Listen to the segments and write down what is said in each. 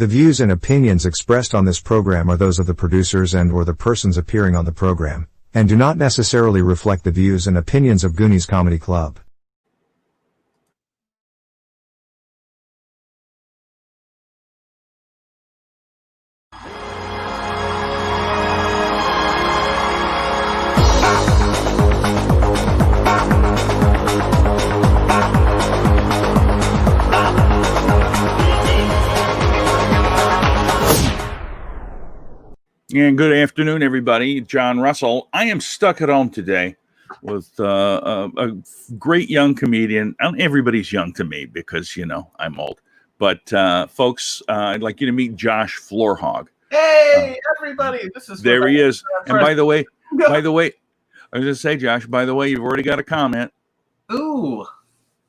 The views and opinions expressed on this program are those of the producers and/or the persons appearing on the program, and do not necessarily reflect the views and opinions of Goonies Comedy Club. And good afternoon, everybody. John Russell. I am stuck at home today with a great young comedian. Everybody's young to me because, you know, I'm old. But, folks, I'd like you to meet Josh Florhaug. Hey, everybody. This is there he is. And by the way, I was going to say, Josh, by the way, you've already got a comment. Ooh.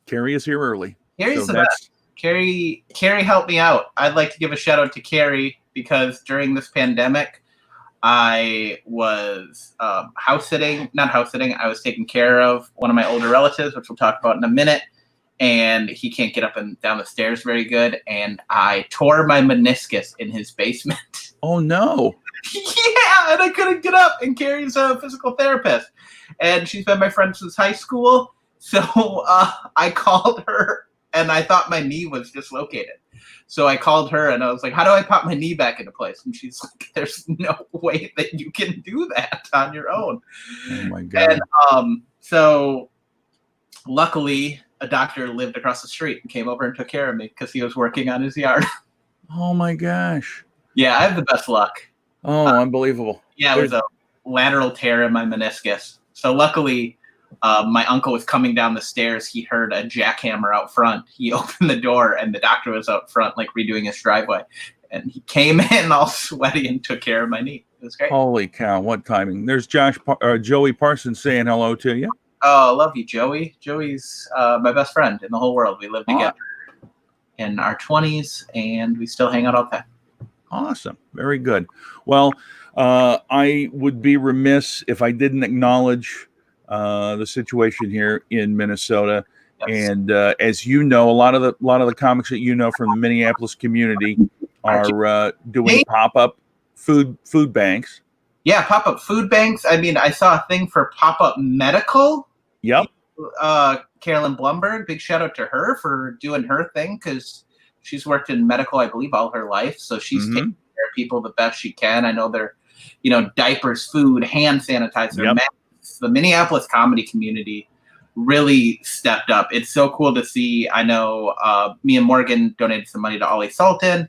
Carrie is here early. Carrie's the best. Carrie helped me out. I'd like to give a shout out to Carrie because during this pandemic, I was not house sitting. I was taking care of one of my older relatives, which we'll talk about in a minute. And he can't get up and down the stairs very good. And I tore my meniscus in his basement. Oh, no. Yeah, and I couldn't get up. And Carrie's a physical therapist. And she's been my friend since high school. So I called her, and I thought my knee was dislocated. So I called her and I was like, how do I pop my knee back into place? And she's like, there's no way that you can do that on your own. Oh, my God. And so luckily, a doctor lived across the street and came over and took care of me because he was working on his yard. Oh, my gosh. Yeah, I have the best luck. Oh, unbelievable. Yeah, it was a lateral tear in my meniscus. So luckily, my uncle was coming down the stairs. He heard a jackhammer out front. He opened the door, and the doctor was out front, like redoing his driveway. And he came in all sweaty and took care of my knee. It was great. Holy cow! What timing? There's Joey Parsons saying hello to you. Oh, I love you, Joey. Joey's my best friend in the whole world. We live together in our 20s, and we still hang out all the time. Awesome. Very good. Well, I would be remiss if I didn't acknowledge the situation here in Minnesota. Yes. And as you know, a lot of the comics that you know from the Minneapolis community are doing pop-up food banks. Yeah, pop-up food banks. I mean, I saw a thing for pop-up medical. Yep. Carolyn Blumberg, big shout out to her for doing her thing because she's worked in medical, I believe, all her life. So she's taking care of people the best she can. I know they're, diapers, food, hand sanitizer, masks. The Minneapolis comedy community really stepped up. It's so cool to see. I know me and Morgan donated some money to Ollie Sultan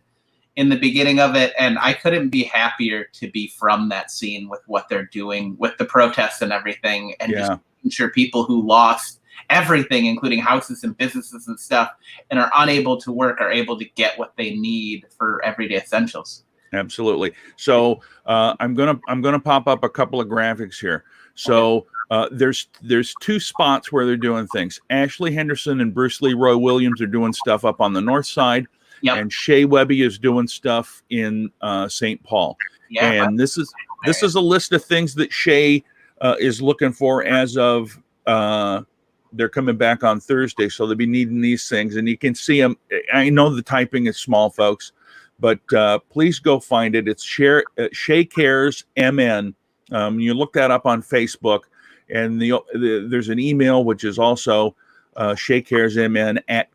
in the beginning of it, and I couldn't be happier to be from that scene with what they're doing with the protests and everything, and just making sure people who lost everything, including houses and businesses and stuff, and are unable to work are able to get what they need for everyday essentials. Absolutely. So I'm gonna pop up a couple of graphics here. So there's two spots where they're doing things. Ashley Henderson and Bruce Leroy Williams are doing stuff up on the north side, and Shea Webby is doing stuff in St. Paul. Yeah, and this is a list of things that Shea is looking for as of they're coming back on Thursday, so they'll be needing these things, and you can see them. I know the typing is small, folks, but please go find it. It's Shea Cares MN. You look that up on Facebook, and there's an email which is also shakecaresmn at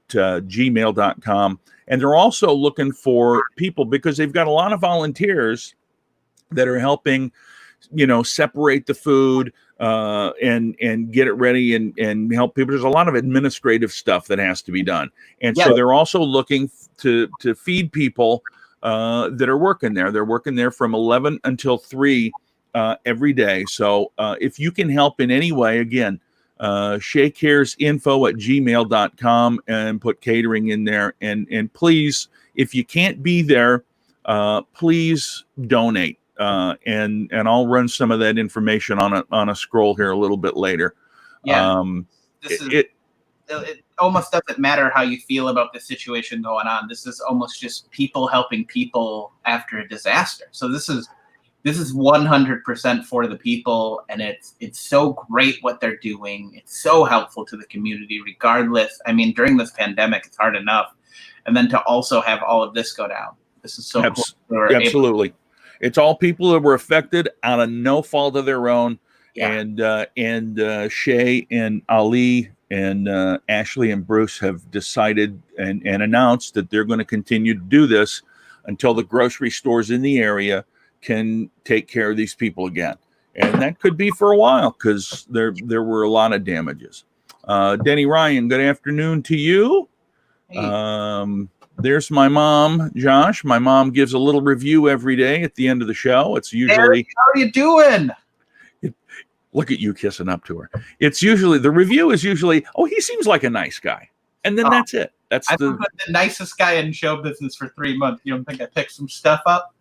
gmail.com. And they're also looking for people because they've got a lot of volunteers that are helping, separate the food and get it ready and help people. There's a lot of administrative stuff that has to be done. And so they're also looking to feed people that are working there. They're working there from 11 until 3 every day. So if you can help in any way, again, shakecaresinfo@gmail.com and put catering in there. And please, if you can't be there, please donate. And I'll run some of that information on a scroll here a little bit later. Yeah. It almost doesn't matter how you feel about the situation going on. This is almost just people helping people after a disaster. So this is 100% for the people, and it's so great what they're doing. It's so helpful to the community regardless. I mean, during this pandemic, it's hard enough. and then to also have all of this go down. This is so cool. Absolutely. It's all people that were affected out of no fault of their own. Yeah. And Shay and Ali and Ashley and Bruce have decided and announced that they're going to continue to do this until the grocery stores in the area can take care of these people again. And that could be for a while because there were a lot of damages. Denny Ryan, good afternoon to you. Hey. There's my mom, Josh. My mom gives a little review every day at the end of the show. It's usually, how are you doing? Look at you kissing up to her. It's usually, the review is usually, oh, he seems like a nice guy. And then that's it. I've been the nicest guy in show business for 3 months. You don't think I picked some stuff up?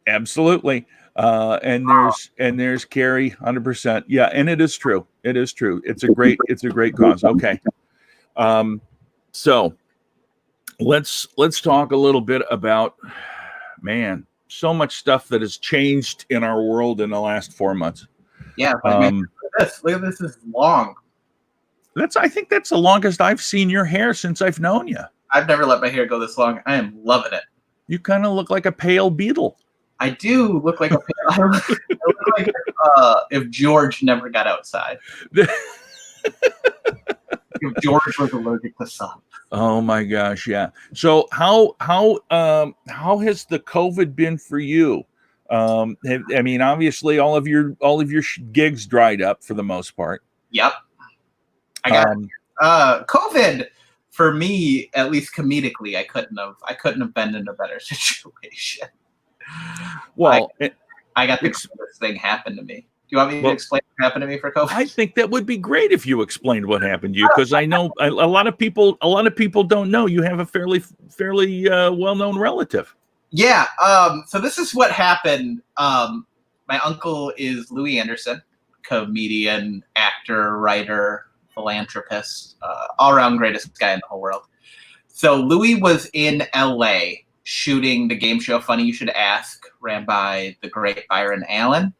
Absolutely. And there's Carrie, 100%. Yeah, and it is true. It is true. It's a great cause. Okay. So let's talk a little bit about, man, so much stuff that has changed in our world in the last 4 months. Yeah. Look at this is long. I think that's the longest I've seen your hair since I've known you. I've never let my hair go this long. I am loving it. You kind of look like a pale beetle. I do look like I look like if George never got outside. If George was allergic to sun. Oh my gosh, yeah. So how has the COVID been for you? I mean, obviously, all of your gigs dried up for the most part. Yep. I got COVID. For me, at least comedically, I couldn't have been in a better situation. Well, I got this thing happen to me. Do you want me to explain what happened to me for COVID? I think that would be great if you explained what happened to you, because I know a lot of people don't know you have a fairly well-known relative. Yeah. So this is what happened. My uncle is Louis Anderson, comedian, actor, writer, philanthropist, all-around greatest guy in the whole world. So Louis was in LA shooting the game show Funny You Should Ask, ran by the great Byron Allen.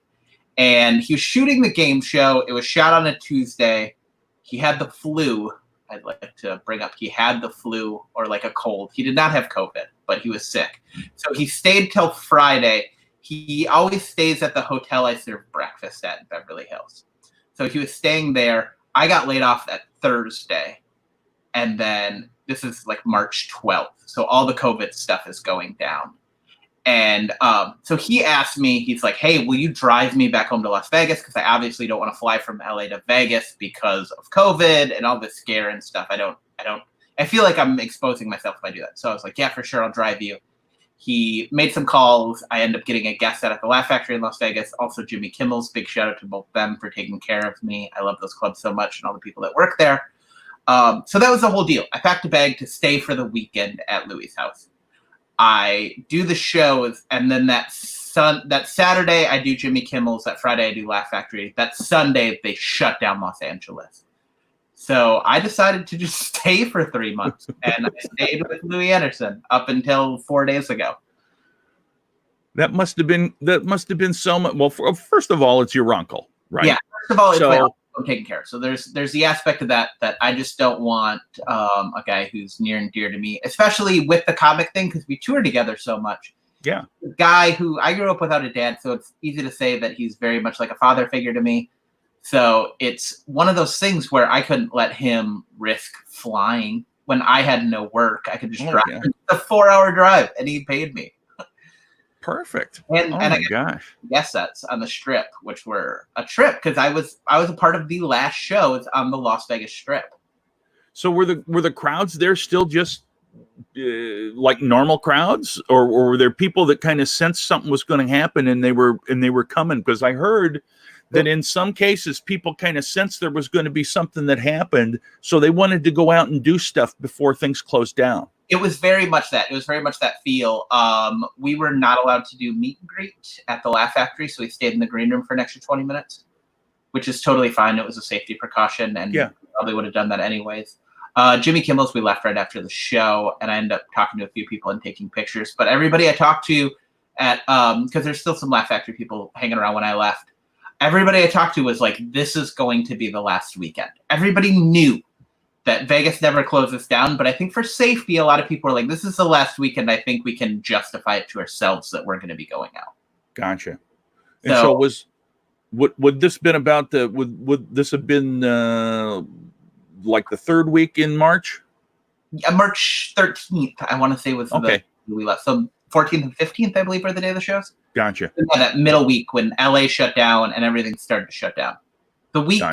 And he was shooting the game show. It was shot on a Tuesday. He had the flu. I'd like to bring up, he had the flu or like a cold. He did not have COVID, but he was sick. So he stayed till Friday. He always stays at the hotel I serve breakfast at in Beverly Hills. So he was staying there. I got laid off that Thursday. And then this is like March 12th. So all the COVID stuff is going down. And so he asked me, he's like, hey, will you drive me back home to Las Vegas? Because I obviously don't want to fly from LA to Vegas because of COVID and all this scare and stuff. I feel like I'm exposing myself if I do that. So I was like, yeah, for sure, I'll drive you. He made some calls. I ended up getting a guest set at the Laugh Factory in Las Vegas. Also Jimmy Kimmel's, big shout out to both them for taking care of me. I love those clubs so much and all the people that work there. So that was the whole deal. I packed a bag to stay for the weekend at Louis' house. I do the shows, and then that Saturday I do Jimmy Kimmel's, that Friday I do Laugh Factory. That Sunday they shut down Los Angeles. So I decided to just stay for 3 months, and I stayed with Louis Anderson up until 4 days ago. That must have been so much. Well, first of all, it's your uncle, right? Yeah. First of all, it's my uncle I'm taking care of. So there's the aspect of that I just don't want a guy who's near and dear to me, especially with the comic thing, because we tour together so much. Yeah. A guy who I grew up without a dad, so it's easy to say that he's very much like a father figure to me. So it's one of those things where I couldn't let him risk flying when I had no work. I could just drive. Yeah. It's a 4-hour drive, and he paid me. Perfect. And I got guest sets on the Strip, which were a trip because I was a part of the last shows on the Las Vegas Strip. So were the crowds there still just like normal crowds, or were there people that kind of sensed something was going to happen and they were coming? Because I heard that in some cases people kind of sensed there was going to be something that happened, so they wanted to go out and do stuff before things closed down. It was very much that. It was very much that feel. We were not allowed to do meet and greet at the Laugh Factory, so we stayed in the green room for an extra 20 minutes, which is totally fine. It was a safety precaution, and probably would have done that anyways. Jimmy Kimmel's, we left right after the show, and I ended up talking to a few people and taking pictures. But everybody I talked to at because there's still some Laugh Factory people hanging around when I left. Everybody I talked to was like, this is going to be the last weekend. Everybody knew that Vegas never closes down. But I think for safety, a lot of people are like, this is the last weekend. I think we can justify it to ourselves that we're going to be going out. Gotcha. And so would this been about would this have been like the third week in March? March 13th, I want to say was okay. We left. So 14th and 15th, I believe, are the day of the shows. Gotcha. That middle week when LA shut down and everything started to shut down. The week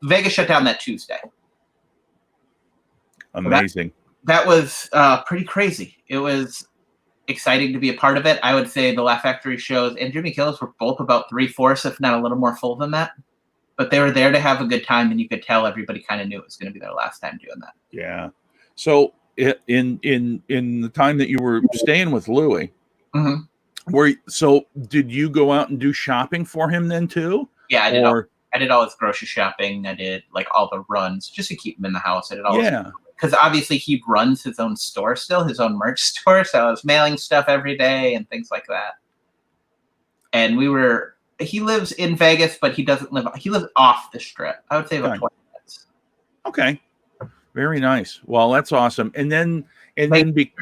Vegas shut down that Tuesday. Amazing. That was pretty crazy. It was exciting to be a part of it. I would say the Laugh Factory shows and Jimmy Kills were both about 3/4, if not a little more full than that. But they were there to have a good time, and you could tell everybody kind of knew it was going to be their last time doing that. Yeah. So in the time that you were staying with Louie, did you go out and do shopping for him then too? Yeah, I did. I did all his grocery shopping. I did like all the runs just to keep him in the house. I did all because obviously he runs his own store still, his own merch store. So I was mailing stuff every day and things like that. And he lives in Vegas, but he lives off the strip. I would say about 20 minutes. Okay. Very nice. Well, that's awesome. And then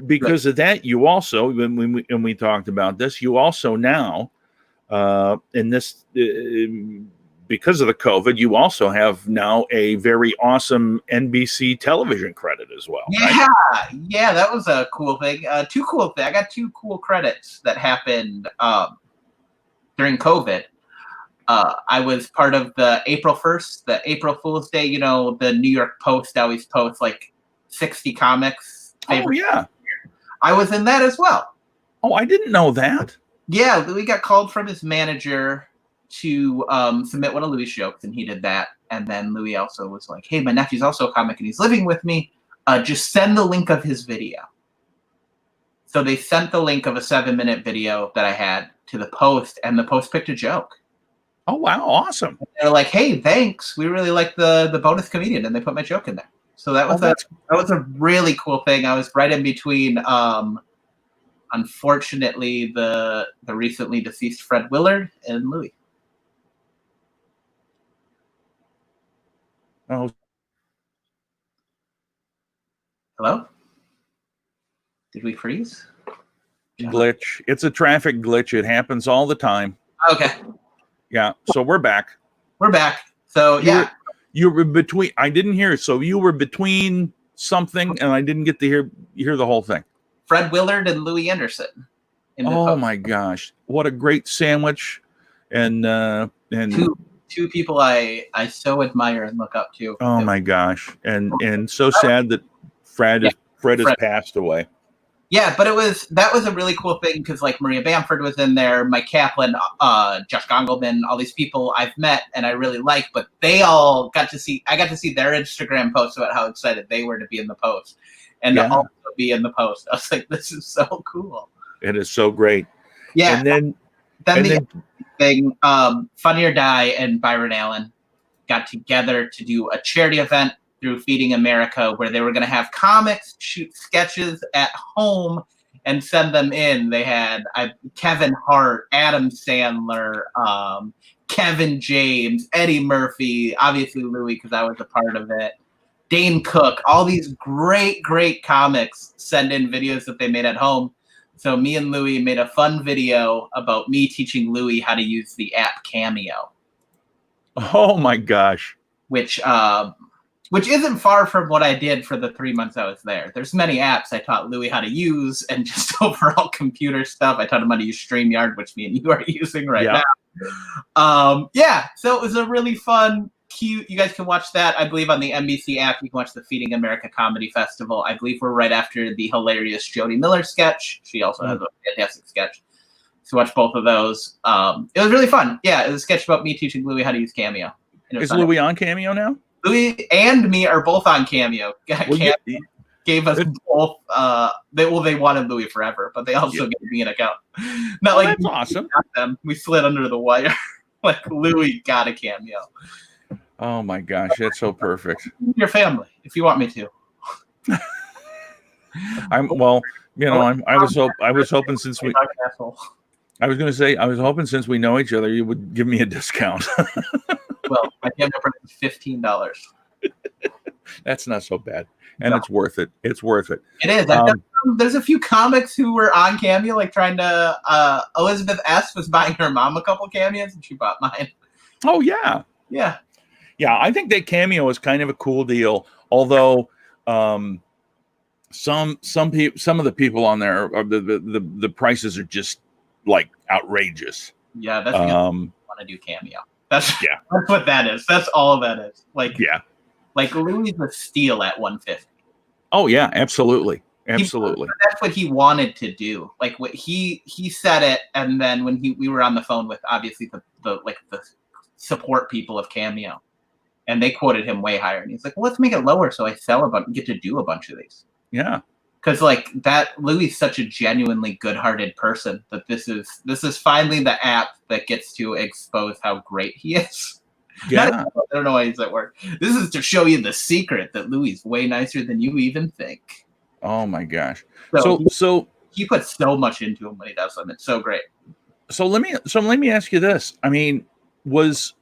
because of that, you also, when we talked about this, you also now, in this, because of the COVID, you also have now a very awesome NBC television credit as well. Yeah, right? Yeah, that was a cool thing. I got 2 cool credits that happened during COVID. I was part of the April 1st, the April Fool's Day. You know, the New York Post always posts like 60 comics. Oh, yeah. I was in that as well. Oh, I didn't know that. Yeah, Louis got called from his manager to submit one of Louis' jokes, and he did that. And then Louis also was like, hey, my nephew's also a comic, and he's living with me. Just send the link of his video. So they sent the link of a 7-minute video that I had to the Post, and the Post picked a joke. Oh, wow. Awesome. And they're like, hey, thanks. We really like the bonus comedian. And they put my joke in there. So that was a really cool thing. I was right in between, unfortunately, the recently deceased Fred Willard and Louis. Oh. Hello? Did we freeze? Glitch. It's a traffic glitch. It happens all the time. Okay. Yeah, so we're back. We're back. So you were between. I didn't hear. So you were between something, and I didn't get to hear the whole thing. Fred Willard and Louis Anderson. Oh my gosh, what a great sandwich! And two people I so admire and look up to. Oh my gosh, and so sad that Fred has passed away. Yeah, but that was a really cool thing because like Maria Bamford was in there, Mike Kaplan, Josh Gongelman, all these people I've met and I really like, but I got to see their Instagram posts about how excited they were to be in the Post and to also be in the Post. I was like, this is so cool. It is so great. Yeah. And then thing, Funny or Die and Byron Allen got together to do a charity event through Feeding America, where they were going to have comics shoot sketches at home and send them in. They had Kevin Hart, Adam Sandler, Kevin James, Eddie Murphy, obviously Louis, because I was a part of it, Dane Cook, all these great, great comics send in videos that they made at home. So me and Louis made a fun video about me teaching Louis how to use the app Cameo. Oh my gosh. Which isn't far from what I did for the 3 months I was there. There's many apps I taught Louis how to use and just overall computer stuff. I taught him how to use StreamYard, which me and you are using right now. So it was a really fun, cute. You guys can watch that, I believe, on the NBC app. You can watch the Feeding America Comedy Festival. I believe we're right after the hilarious Jody Miller sketch. She also has a fantastic sketch. So watch both of those. It was really fun. Yeah, it was a sketch about me teaching Louis how to use Cameo. Is Louis on Cameo now? Louis and me are both on Cameo. Cameo gave us both. They wanted Louis forever, but they also gave me an account. That's awesome. Them. We slid under the wire. Like Louis got a Cameo. Oh my gosh, that's so perfect. Your family, if you want me to. I was hoping since we. I was going to say I was hoping since we know each other, you would give me a discount. Well, my camera price is $15. That's not so bad, and No. it's worth it. It's worth it. It is. There's a few comics who were on Cameo, like trying to. Elizabeth S. was buying her mom a couple cameos, and she bought mine. Oh yeah, Yeah. yeah. I think that Cameo is kind of a cool deal. Although some of the people on there are the prices are just like outrageous. Yeah, that's because I want to do Cameo. That's what that is. That's all that is. Like Louis was steal at $150. Oh yeah, absolutely. Absolutely. That's what he wanted to do. Like what he said it, and then when we were on the phone with obviously the support people of Cameo, and they quoted him way higher, and he's like, well, let's make it lower so I get to do a bunch of these. Yeah. Because like that, Louis is such a genuinely good-hearted person that this is finally the app that gets to expose how great he is. Yeah. I don't know why he's at work. This is to show you the secret that Louis is way nicer than you even think. Oh my gosh. So he puts so much into him when he does them. It's so great. So let me ask you this. I mean, was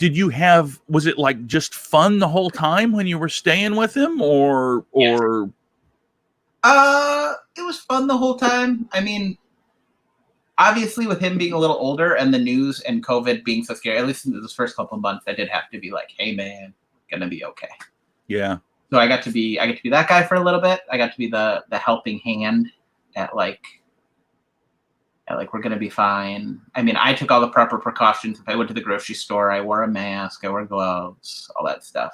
it like just fun the whole time when you were staying with him, or it was fun the whole time. I mean, obviously with him being a little older and the news and COVID being so scary, at least in those first couple of months, I did have to be like, hey man, gonna be okay. Yeah. So I got to be that guy for a little bit. I got to be the helping hand at like we're gonna be fine. I mean, I took all the proper precautions. If I went to the grocery store, I wore a mask, I wore gloves, all that stuff.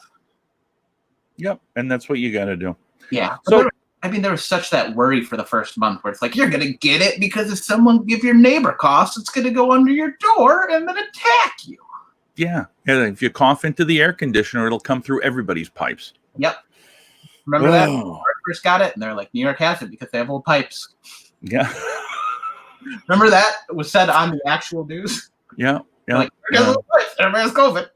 Yep, and that's what you got to do. Yeah. So there was such that worry for the first month where it's like, you're gonna get it because if your neighbor coughs, it's gonna go under your door and then attack you. Yeah, and if you cough into the air conditioner, it'll come through everybody's pipes. Yep. Remember that when New York first got it, and they're like, New York has it because they have old pipes. Yeah. Remember that? It was said on the actual news. Yeah. Yeah. Like, everybody has COVID.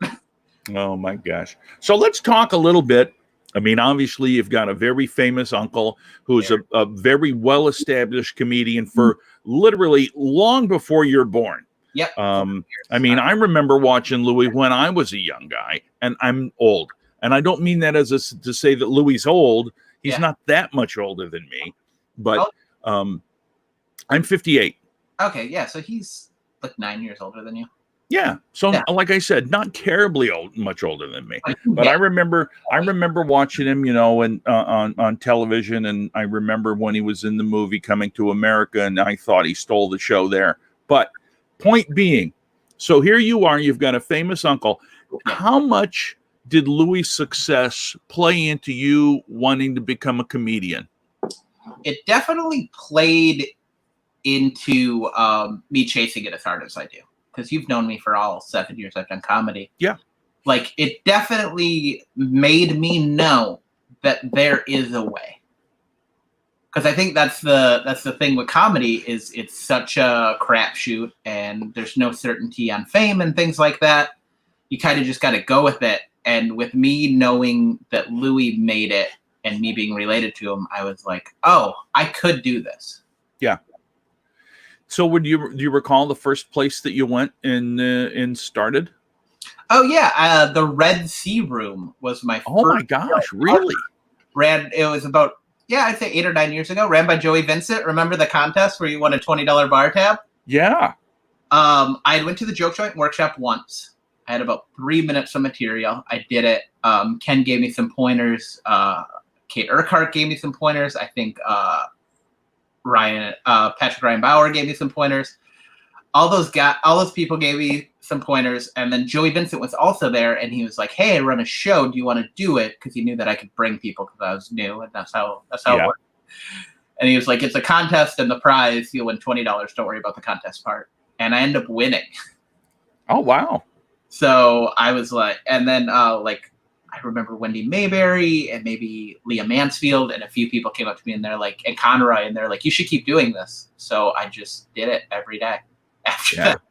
Oh my gosh. So let's talk a little bit. I mean, obviously, you've got a very famous uncle who's a very well-established comedian for literally long before you're born. Yep. I mean, I remember watching Louis when I was a young guy, and I'm old. And I don't mean that to say that Louis is old. He's not that much older than me, but I'm 58. Okay, yeah, so he's like 9 years older than you. Yeah. So like I said, not terribly much older than me. But I remember watching him, and on television, and I remember when he was in the movie Coming to America, and I thought he stole the show there. But point being, so here you are, you've got a famous uncle. How much did Louis' success play into you wanting to become a comedian? It definitely played into me chasing it as hard as I do. Because you've known me for all 7 years I've done comedy. Yeah. Like, it definitely made me know that there is a way. Because I think that's the thing with comedy is it's such a crapshoot, and there's no certainty on fame and things like that. You kind of just got to go with it. And with me knowing that Louis made it and me being related to him, I was like, oh, I could do this. Yeah. So do you recall the first place that you went and started? Oh yeah, the Red Sea Room was my first. Oh my gosh, really? It was about I'd say 8 or 9 years ago. Ran by Joey Vincent. Remember the contest where you won a $20 bar tab? Yeah. I went to the Joke Joint workshop once. I had about 3 minutes of material. I did it. Ken gave me some pointers. Kate Urquhart gave me some pointers. I think Patrick Ryan Bauer gave me some pointers. All those people gave me some pointers, and then Joey Vincent was also there, and he was like, "Hey, I run a show. Do you want to do it?" Because he knew that I could bring people because I was new, and that's how it worked. And he was like, "It's a contest, and the prize you'll win $20. Don't worry about the contest part." And I ended up winning. Oh wow! So I was like, and then I remember Wendy Mayberry and maybe Leah Mansfield and a few people came up to me and they're like, and Conroy, and they're like, you should keep doing this. So I just did it every day after that.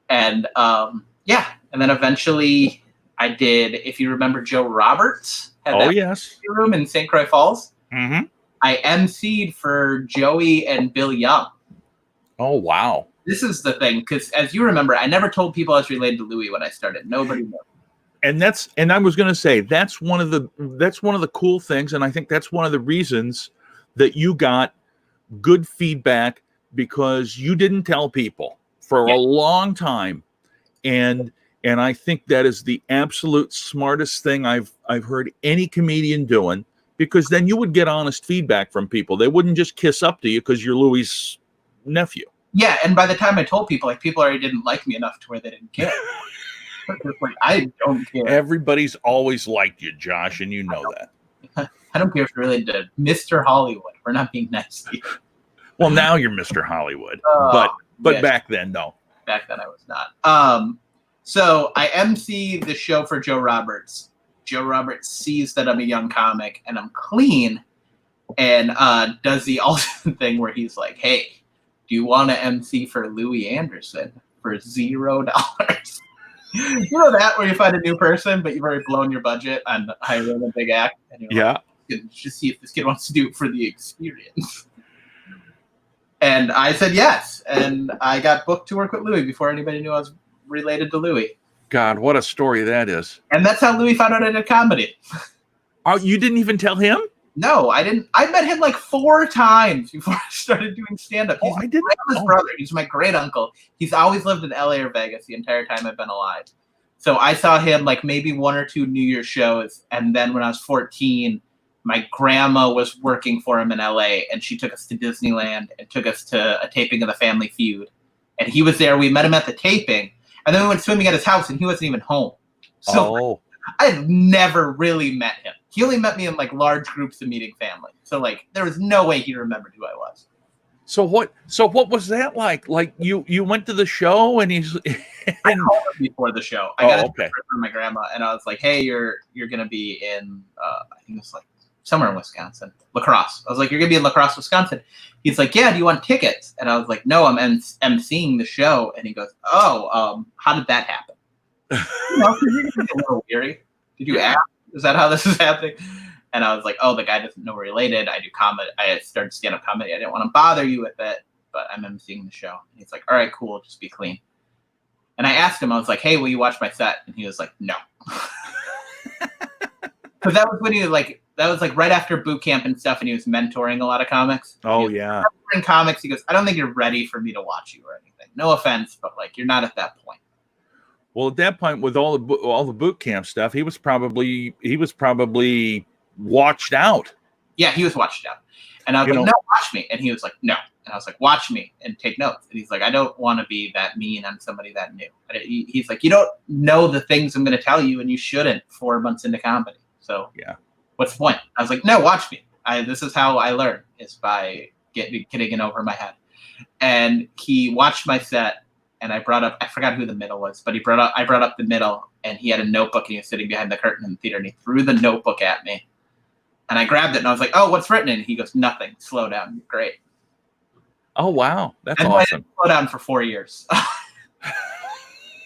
And and then eventually I did, if you remember Joe Roberts had that room in St. Croix Falls. Mm-hmm. I emceed for Joey and Bill Young. Oh wow. This is the thing, because as you remember, I never told people I was related to Louis when I started. Nobody knew. And I was going to say that's one of the cool things, and I think that's one of the reasons that you got good feedback, because you didn't tell people for a long time, and I think that is the absolute smartest thing I've heard any comedian doing, because then you would get honest feedback from people. They wouldn't just kiss up to you because you're Louis' nephew. Yeah, and by the time I told people, like, people already didn't like me enough to where they didn't care. Like, I don't care. Everybody's always liked you, Josh, and you know that. I don't care if you're related to Mr. Hollywood. We're not being nice to you. Well, now you're Mr. Hollywood, but yeah, back then, no. Back then, I was not. So I MC the show for Joe Roberts. Joe Roberts sees that I'm a young comic and I'm clean, and does the ultimate thing where he's like, "Hey, do you want to MC for Louis Anderson for $0?" You know that, where you find a new person, but you've already blown your budget on hiring a big act, and you're like, just see if this kid wants to do it for the experience. And I said yes, and I got booked to work with Louis before anybody knew I was related to Louis. God, what a story that is. And that's how Louis found out I did comedy. Oh, you didn't even tell him? No, I didn't. I met him like 4 times before I started doing stand-up. He's my brother. He's my great uncle. He's always lived in LA or Vegas the entire time I've been alive. So I saw him like maybe 1 or 2 New Year's shows. And then when I was 14, my grandma was working for him in LA, and she took us to Disneyland and took us to a taping of The Family Feud. And he was there. We met him at the taping. And then we went swimming at his house, and he wasn't even home. So I'd never really met him. He only met me in like large groups of meeting family. So like there was no way he remembered who I was. So what was that like? Like you went to the show and he's I called him before the show. I got a picture from my grandma, and I was like, "Hey, you're gonna be in I think it's like somewhere in Wisconsin, La Crosse." I was like, "You're gonna be in La Crosse, Wisconsin." He's like, "Yeah, do you want tickets?" And I was like, "No, I'm emceeing the show." And he goes, "Oh, how did that happen?" You know, you're gonna be a little weary. Did you ask? Is that how this is happening? And I was like, "Oh, the guy doesn't know we're related. I do comedy. I started stand-up comedy. I didn't want to bother you with it, but I'm emceeing the show." And he's like, "All right, cool. Just be clean." And I asked him, I was like, "Hey, will you watch my set?" And he was like, "No." Because that was when he was like, that was like right after boot camp and stuff, and he was mentoring a lot of comics. Oh, yeah. Mentoring comics, he goes, "I don't think you're ready for me to watch you or anything. No offense, but like you're not at that point." Well, at that point, with all the boot camp stuff, he was probably watched out. Yeah, he was watched out. And I was like, "No, watch me." And he was like, "No." And I was like, "Watch me and take notes." And he's like, "I don't want to be that mean on somebody that new." And he's like, "You don't know the things I'm going to tell you, and you shouldn't 4 months into comedy. So yeah, what's the point?" I was like, "No, watch me. This is how I learn, is by getting it over my head." And he watched my set. And I forgot who the middle was, but I brought up the middle, and he had a notebook, and he was sitting behind the curtain in the theater, and he threw the notebook at me. And I grabbed it, and I was like, "Oh, what's written in it?" He goes, "Nothing. Slow down. You're great." Oh, wow. That's awesome. I didn't slow down for 4 years.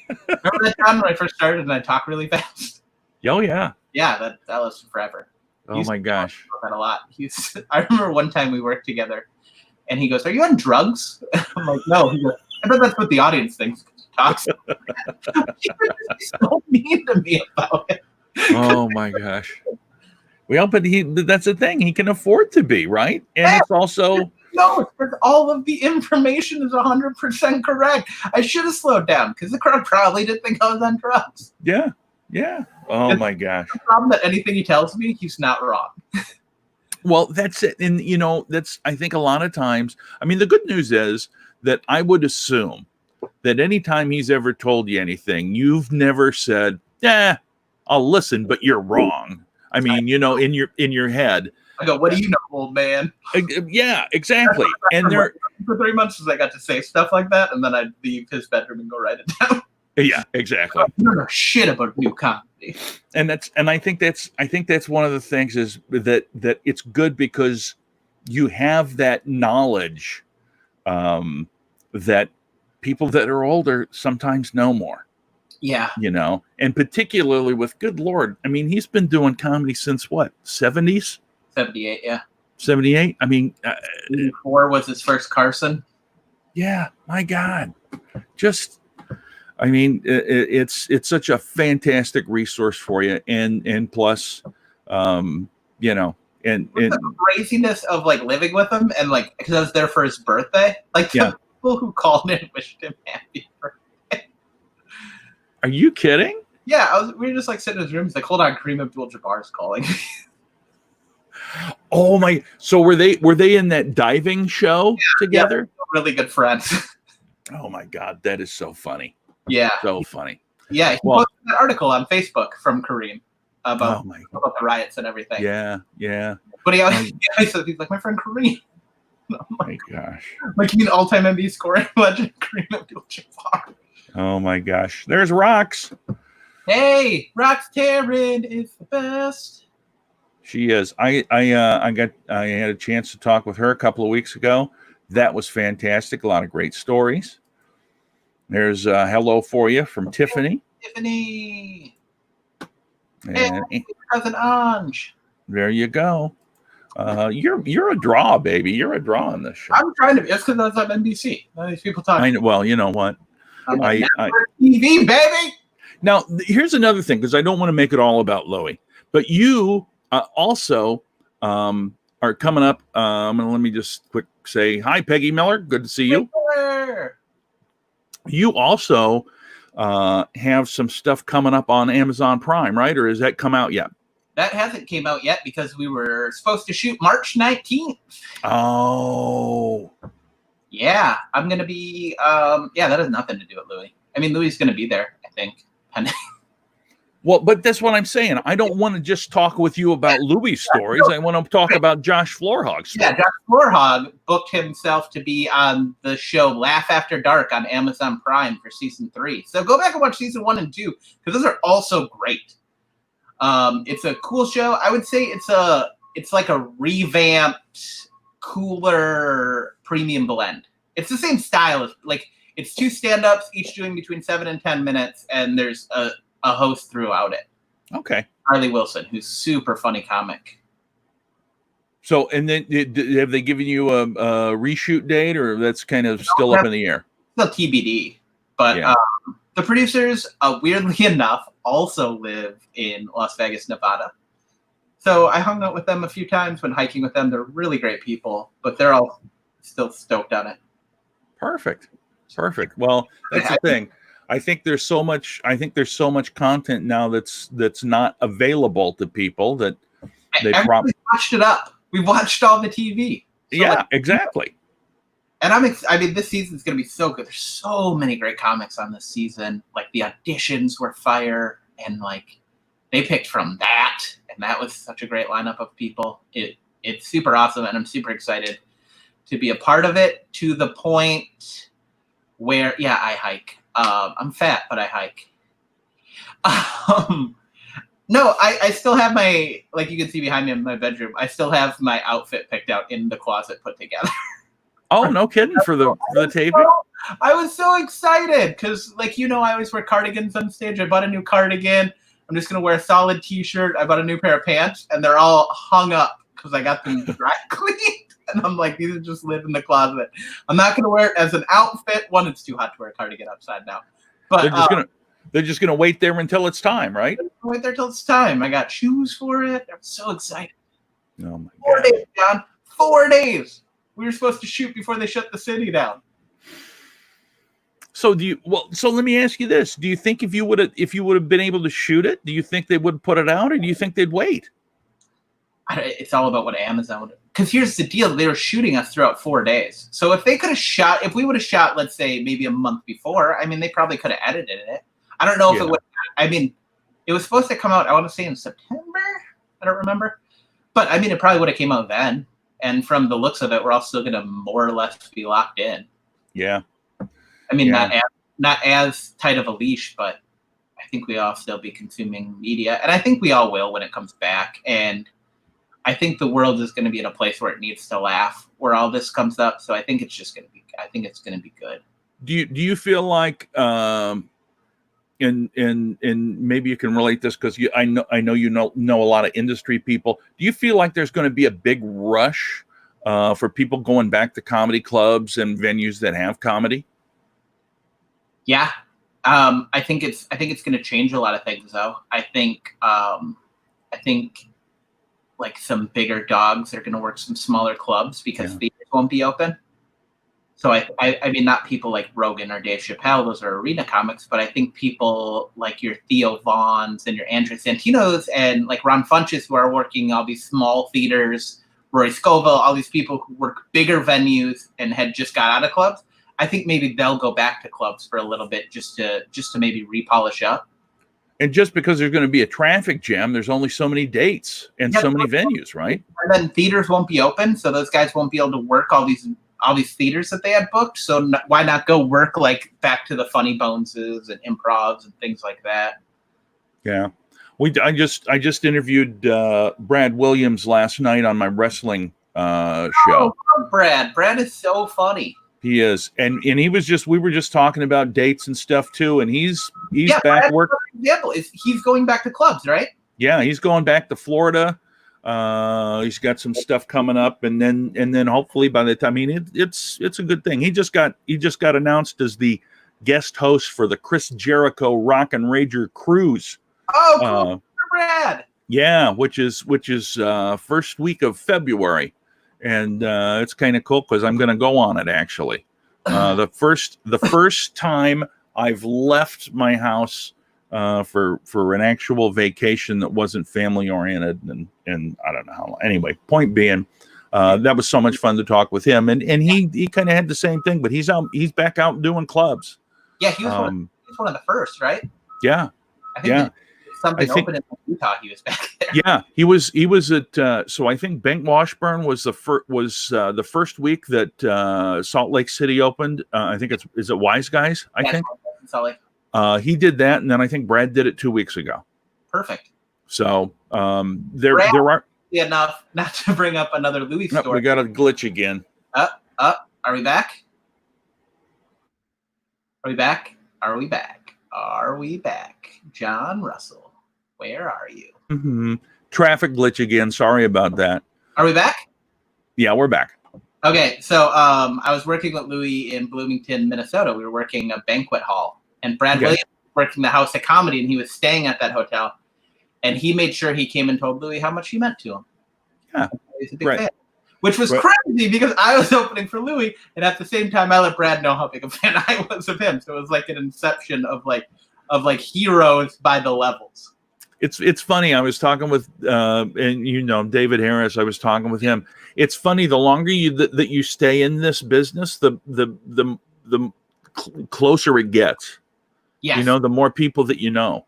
Remember that time when I first started and I talk really fast? Oh, yeah. Yeah, that lasted forever. Oh, my gosh. That a lot. I remember one time we worked together, and he goes, "Are you on drugs?" I'm like, "No." He goes, "I bet that's what the audience thinks." Talks. He's so mean to me about it. Oh my gosh. Well, but that's the thing. He can afford to be, right? And it's also no, because all of the information is 100% correct. I should have slowed down because the crowd probably didn't think I was on drugs. Yeah. Yeah. Oh my gosh. The problem that anything he tells me, he's not wrong. Well, that's it. And that's, I think, a lot of times, I mean, the good news is that I would assume that anytime he's ever told you anything, you've never said, "Yeah, I'll listen, but you're wrong." I mean, in your head. I go, "What do you know, old man?" Yeah, exactly. And for 3 months, I got to say stuff like that, and then I'd leave his bedroom and go write it down. Yeah, exactly. You don't know shit about new comedy. And I think that's one of the things is that it's good because you have that knowledge that people that are older sometimes know more. Yeah. And particularly with, good Lord, I mean, he's been doing comedy since what, 70s? 78, yeah. 78? I mean, 84 was his first Carson. Yeah, my God. Just, I mean, it's such a fantastic resource for you, and plus, you know, and The craziness of like living with him and like because I was there for his birthday, like Yeah. the people who called and wished him happy birthday. are you kidding? Yeah, we were just like sitting in his room. He's like, "Hold on, Kareem Abdul-Jabbar's calling." Oh my! So were they in that diving show together? Yeah, really good friends. Oh my God, that is so funny. Yeah, So funny. yeah. He Well, posted an article on Facebook from Kareem about oh my, the riots and everything. yeah. But he always said he's like my friend Kareem. Oh my gosh. Like you mean all-time NBA scoring legend Kareem Abdul-Jabbar. Oh my gosh. There's Rox. Hey, Rox Taryn is the best. She is. I had a chance to talk with her a couple of weeks ago. That was fantastic. A lot of great stories. There's a hello for you from Tiffany. Tiffany. And Hey, cousin Ange. there you go. You're a draw, baby. You're a draw on this show. I'm trying to be. That's because I was on NBC. None of these people talking. Well, you know what? I'm like, I network TV, baby. Now, here's another thing, because I don't want to make it all about Louie, but you also are coming up. Let me just quick say hi, Peggy Miller. Good to see you. You also have some stuff coming up on Amazon Prime, right? Or has that come out yet? That hasn't came out yet because we were supposed to shoot March 19th. Oh. Yeah, I'm going to be, yeah, that has nothing to do with Louie. I mean, Louie's going to be there, I think. Well, but that's what I'm saying. I don't want to just talk with you about Louie's stories. I want to talk about Josh Florhaug's story. Yeah, Josh Florhaug booked himself to be on the show Laugh After Dark on Amazon Prime for season 3. So go back and watch season 1 and 2 because those are also great. It's a cool show. I would say it's like a revamped, cooler premium blend. It's the same style as like it's 2 stand-ups, each doing between 7 and 10 minutes, and there's a host throughout it. Okay. Harley Wilson, who's super funny comic. So, and then have they given you a reshoot date, or that's kind of still up in the air? Still TBD. But Yeah. The producers, weirdly enough, also live in Las Vegas, Nevada. So I hung out with them a few times when hiking with them. They're really great people, but they're all still stoked on it. Perfect. Well, that's the thing. I think there's so much content now that's not available to people that they probably watched it up. We watched all the TV. So yeah, exactly. And I mean, this season's going to be so good. There's so many great comics on this season. Like the auditions were fire, and like they picked from that, and that was such a great lineup of people. It's super awesome, and I'm super excited to be a part of it. To the point where, yeah, I hike. I'm fat, but I hike. No, I still have my, like you can see behind me in my bedroom, I still have my outfit picked out in the closet put together. Oh, no kidding, for the taping? I was so excited because, like, you know, I always wear cardigans on stage. I bought a new cardigan. I'm just going to wear a solid t-shirt. I bought a new pair of pants, and they're all hung up because I got them dry cleaned. And I'm like, these just live in the closet. I'm not going to wear it as an outfit. One, it's too hot to wear a cardigan outside now. But they're just gonna wait there until it's time, right? Wait there till it's time. I got shoes for it. I'm so excited. Oh my 4 God. days, John. 4 days. We were supposed to shoot before they shut the city down. So so let me ask you this. Do you think if you would have been able to shoot it, do you think they would put it out, or do you think they'd wait? It's all about what Amazon would. Because here's the deal. They were shooting us throughout 4 days. So if we would have shot, let's say, maybe a month before, I mean, they probably could have edited it. I don't know if it would. I mean, it was supposed to come out, I want to say in September. I don't remember. But I mean, it probably would have came out then. And from the looks of it, we're all still going to more or less be locked in. Yeah. I mean, not as tight of a leash, but I think we all still be consuming media. And I think we all will when it comes back. And I think the world is going to be in a place where it needs to laugh, where all this comes up. So I think it's just going to be. I think it's going to be good. Do you feel like, and maybe you can relate this because I know you know a lot of industry people. Do you feel like there's going to be a big rush for people going back to comedy clubs and venues that have comedy? Yeah, I think it's going to change a lot of things, though. I think like some bigger dogs are going to work some smaller clubs because theaters won't be open. So I mean, not people like Rogan or Dave Chappelle; those are arena comics. But I think people like your Theo Vaughns and your Andrew Santinos and like Ron Funches, who are working all these small theaters, Roy Scovel, all these people who work bigger venues and had just got out of clubs. I think maybe they'll go back to clubs for a little bit just to maybe repolish up. And just because there's going to be a traffic jam, there's only so many dates and so many venues, right? And then theaters won't be open, so those guys won't be able to work all these theaters that they had booked. So why not go work like back to the Funny Boneses and Improvs and things like that? Yeah, I just interviewed Brad Williams last night on my wrestling show. Oh, Brad is so funny. He is, and we were just talking about dates and stuff too, and he's back working. Example is he's going back to clubs, right? Yeah, he's going back to Florida. He's got some stuff coming up, and then hopefully by the time, I mean, it's a good thing. He just got announced as the guest host for the Chris Jericho Rock and Rager Cruise. Oh, cool, Brad. Yeah, which is first week of February. And it's kind of cool because I'm going to go on it. Actually, the first time I've left my house for an actual vacation that wasn't family oriented, and I don't know how long. Anyway, point being, that was so much fun to talk with him, and he kind of had the same thing, but he's back out doing clubs. Yeah, he was one of the first, right? Yeah, I think something open in Utah. He was back there. Yeah, he was at. So I think Bengt Washburn was the first week that Salt Lake City opened. I think is it Wise Guys? I think Salt Lake. He did that, and then I think Brad did it 2 weeks ago. Perfect. So there are enough not to bring up another Louis story. We got a glitch again. Are we back? Are we back? Are we back? Are we back? John Russell, where are you? Mm-hmm. Traffic glitch again. Sorry about that. Are we back? Yeah, we're back. Okay, so I was working with Louis in Bloomington, Minnesota. We were working a banquet hall, and Brad Williams was working the House of Comedy, and he was staying at that hotel. And he made sure he came and told Louis how much he meant to him. Yeah, he's a big fan. Which was crazy because I was opening for Louis, and at the same time, I let Brad know how big a fan I was of him. So it was like an inception of heroes by the levels. It's funny. I was talking with and David Harris. I was talking with him. It's funny. The longer that you stay in this business, the closer it gets. Yes. The more people that you know.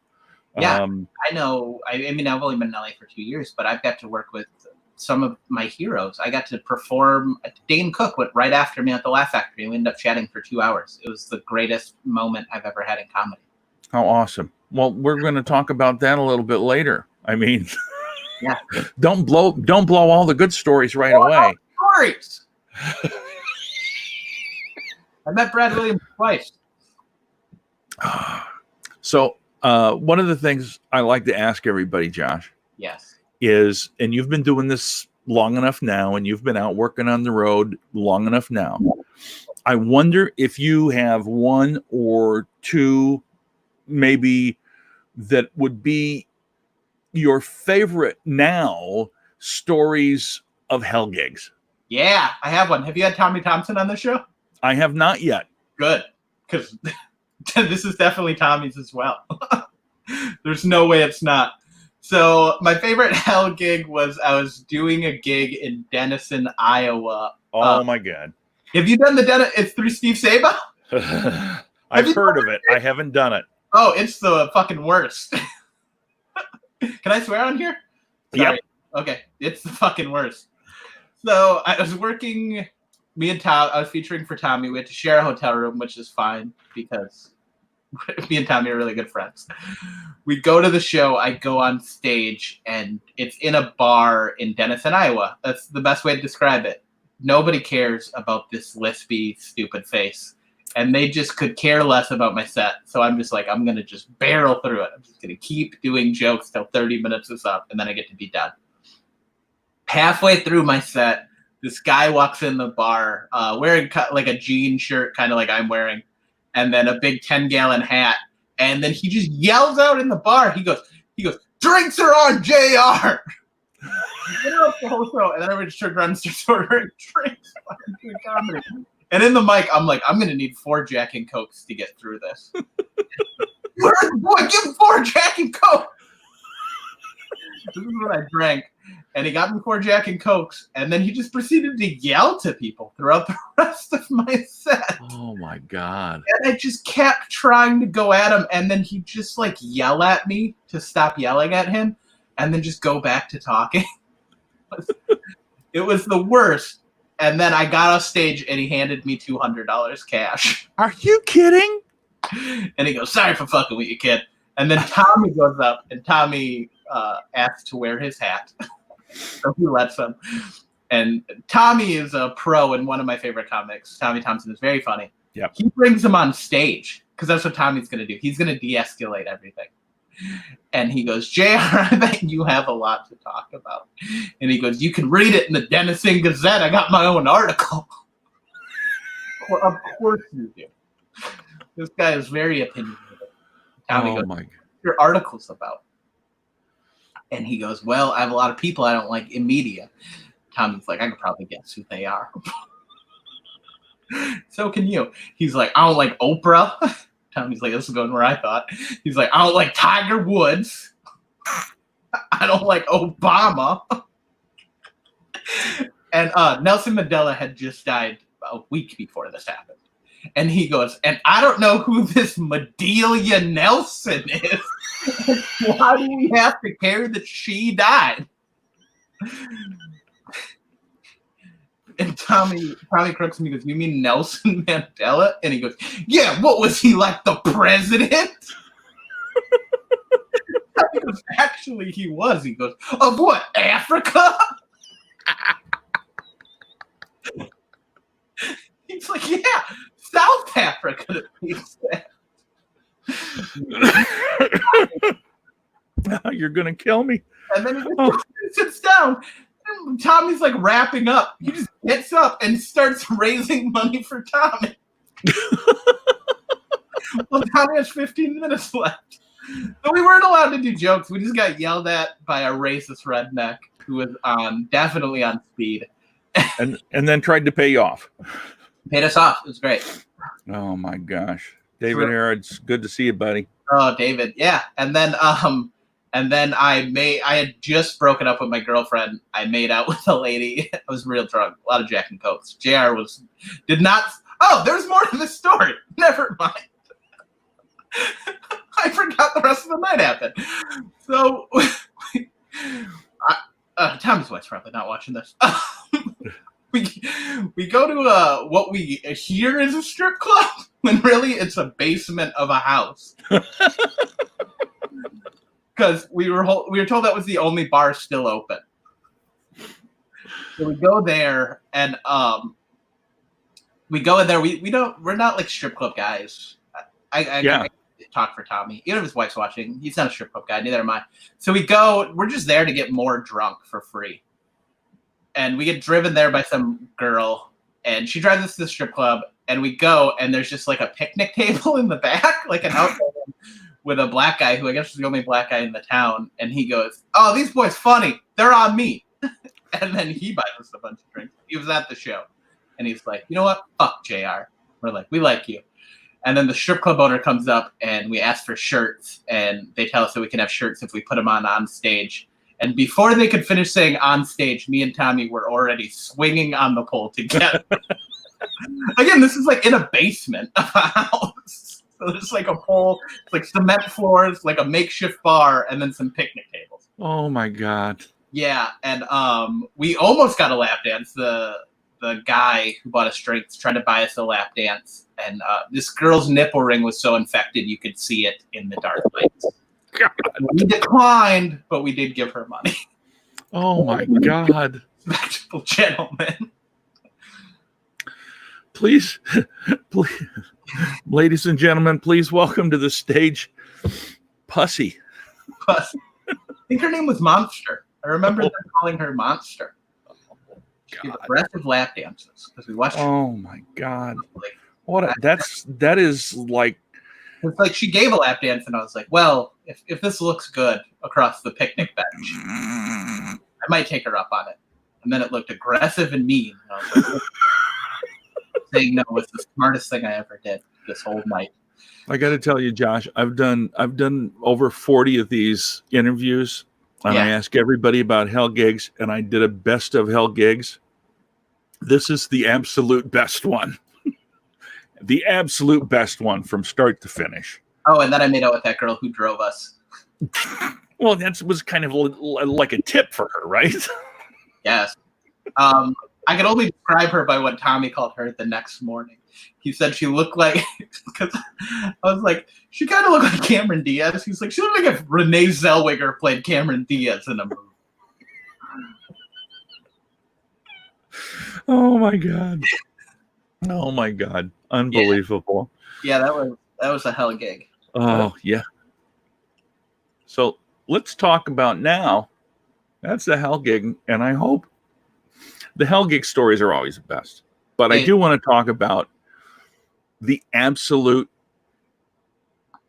Yeah, I know. I mean, I've only been in LA for 2 years, but I've got to work with some of my heroes. I got to perform. Dane Cook went right after me at the Laugh Factory, and we ended up chatting for 2 hours. It was the greatest moment I've ever had in comedy. How awesome. Well, we're going to talk about that a little bit later. I mean, yeah. Don't blow all the good stories right away. Stories. I met Brad Williams twice. So, one of the things I like to ask everybody, Josh, yes, is, and you've been doing this long enough now, and you've been out working on the road long enough now. I wonder if you have one or two, maybe, that would be your favorite now stories of hell gigs. Yeah, I have one. Have you had Tommy Thompson on the show? I have not yet. Good, because this is definitely Tommy's as well. There's no way it's not. So my favorite hell gig was I was doing a gig in Denison, Iowa. Oh my God. Have you done the Denison? It's through Steve Saba? I've heard of it. I haven't done it. Oh, it's the fucking worst. Can I swear on here? Yeah. Okay. It's the fucking worst. So I was working, me and Tom, I was featuring for Tommy. We had to share a hotel room, which is fine because me and Tommy are really good friends. We go to the show. I go on stage, and it's in a bar in Denison, Iowa. That's the best way to describe it. Nobody cares about this lispy, stupid face. And they just could care less about my set. So I'm just like, I'm going to just barrel through it. I'm just going to keep doing jokes till 30 minutes is up, and then I get to be done. Halfway through my set, this guy walks in the bar wearing like a jean shirt, kind of like I'm wearing. and then a big 10-gallon hat. And then he just yells out in the bar. He goes, drinks are on, JR. The whole show, and then everybody just turned around and starts ordering drinks. And in the mic, I'm like, I'm going to need 4 Jack and Cokes to get through this. Boy, give him 4 Jack and Coke. This is what I drank. And he got me 4 Jack and Cokes, and then he just proceeded to yell to people throughout the rest of my set. Oh, my God. And I just kept trying to go at him, and then he'd just, like, yell at me to stop yelling at him, and then just go back to talking. It was the worst. And then I got off stage, and he handed me $200 cash. Are you kidding? And he goes, sorry for fucking with you, kid. And then Tommy goes up, and Tommy asks to wear his hat. So he lets him. And Tommy is a pro in one of my favorite comics. Tommy Thompson is very funny. Yep. He brings him on stage because that's what Tommy's going to do. He's going to de-escalate everything. And he goes, JR, I bet you have a lot to talk about. And he goes, you can read it in the Denison Gazette. I got my own article. Well, of course you do. This guy is very opinionated. Tommy goes, what your article's about? And he goes, well, I have a lot of people I don't like in media. Tommy's like, I could probably guess who they are. So can you. He's like, I don't like Oprah. Tommy's like, this is going where I thought. He's like, I don't like Tiger Woods. I don't like Obama. And Nelson Mandela had just died a week before this happened. And he goes, and I don't know who this Madelia Nelson is. Why do we have to care that she died? And Tommy crooks me. He goes, you mean Nelson Mandela? And he goes, yeah, what was he, like the president? He goes, actually, he was. He goes, of what, Africa? He's like, yeah, South Africa, to be said. You're going to kill me. And then he sits down. And Tommy's like wrapping up. He just gets up and starts raising money for Tommy. Well, Tommy has 15 minutes left. So we weren't allowed to do jokes. We just got yelled at by a racist redneck who was definitely on speed. And then tried to pay you off. Paid us off. It was great. Oh, my gosh. David Harrod, it's good to see you, buddy. Oh, David. Yeah. And then I had just broken up with my girlfriend. I made out with a lady. I was real drunk. A lot of Jack and Cokes. JR did not. Oh, there's more to the story. Never mind. I forgot the rest of the night happened. So, Tommy's wife's probably not watching this. We go to what we hear is a strip club when really it's a basement of a house. Because we were told that was the only bar still open. So we go there, and we go in there. We're not like strip club guys. I talk for Tommy. Even if his wife's watching, he's not a strip club guy. Neither am I. So we go. We're just there to get more drunk for free. And we get driven there by some girl, and she drives us to the strip club, and we go, and there's just like a picnic table in the back, like an outdoor with a black guy who I guess is the only black guy in the town. And he goes, oh, these boys funny. They're on me. And then he buys us a bunch of drinks. He was at the show. And he's like, you know what? Fuck JR. We're like, we like you. And then the strip club owner comes up, and we ask for shirts, and they tell us that we can have shirts if we put them on stage. And before they could finish saying on stage, me and Tommy were already swinging on the pole together. Again, this is like in a basement of a house. So there's like a pole, it's like cement floors, like a makeshift bar, and then some picnic tables. Oh my God. Yeah, and we almost got a lap dance. The guy who bought us drinks tried to buy us a lap dance, and this girl's nipple ring was so infected you could see it in the dark lights. God. We declined, but we did give her money. Oh my God. Respectable gentlemen. Please, ladies and gentlemen, please welcome to the stage Pussy. Pussy. I think her name was Monster. I remember them calling her Monster. She gave aggressive lap dances because we watched. Oh my God! Like that is like, it's like she gave a lap dance, and I was like, well, if this looks good across the picnic bench, I might take her up on it. And then it looked aggressive and mean. And I was like, saying no was the smartest thing I ever did this whole night. I got to tell you, Josh, I've done over 40 of these interviews, and I ask everybody about hell gigs, and I did a best of hell gigs. This is the absolute best one. The absolute best one from start to finish. Oh, and then I made out with that girl who drove us. Well, that was kind of like a tip for her, right? Yes. I could only describe her by what Tommy called her the next morning. He said she looked like, because I was like, she kind of looked like Cameron Diaz. He's like, she looked like if Renee Zellweger played Cameron Diaz in a movie. Oh my God. Oh my God. Unbelievable. Yeah, that was a hell gig. Oh yeah. So let's talk about now. That's the hell gig, and I hope the hell gig stories are always the best. But I do want to talk about the absolute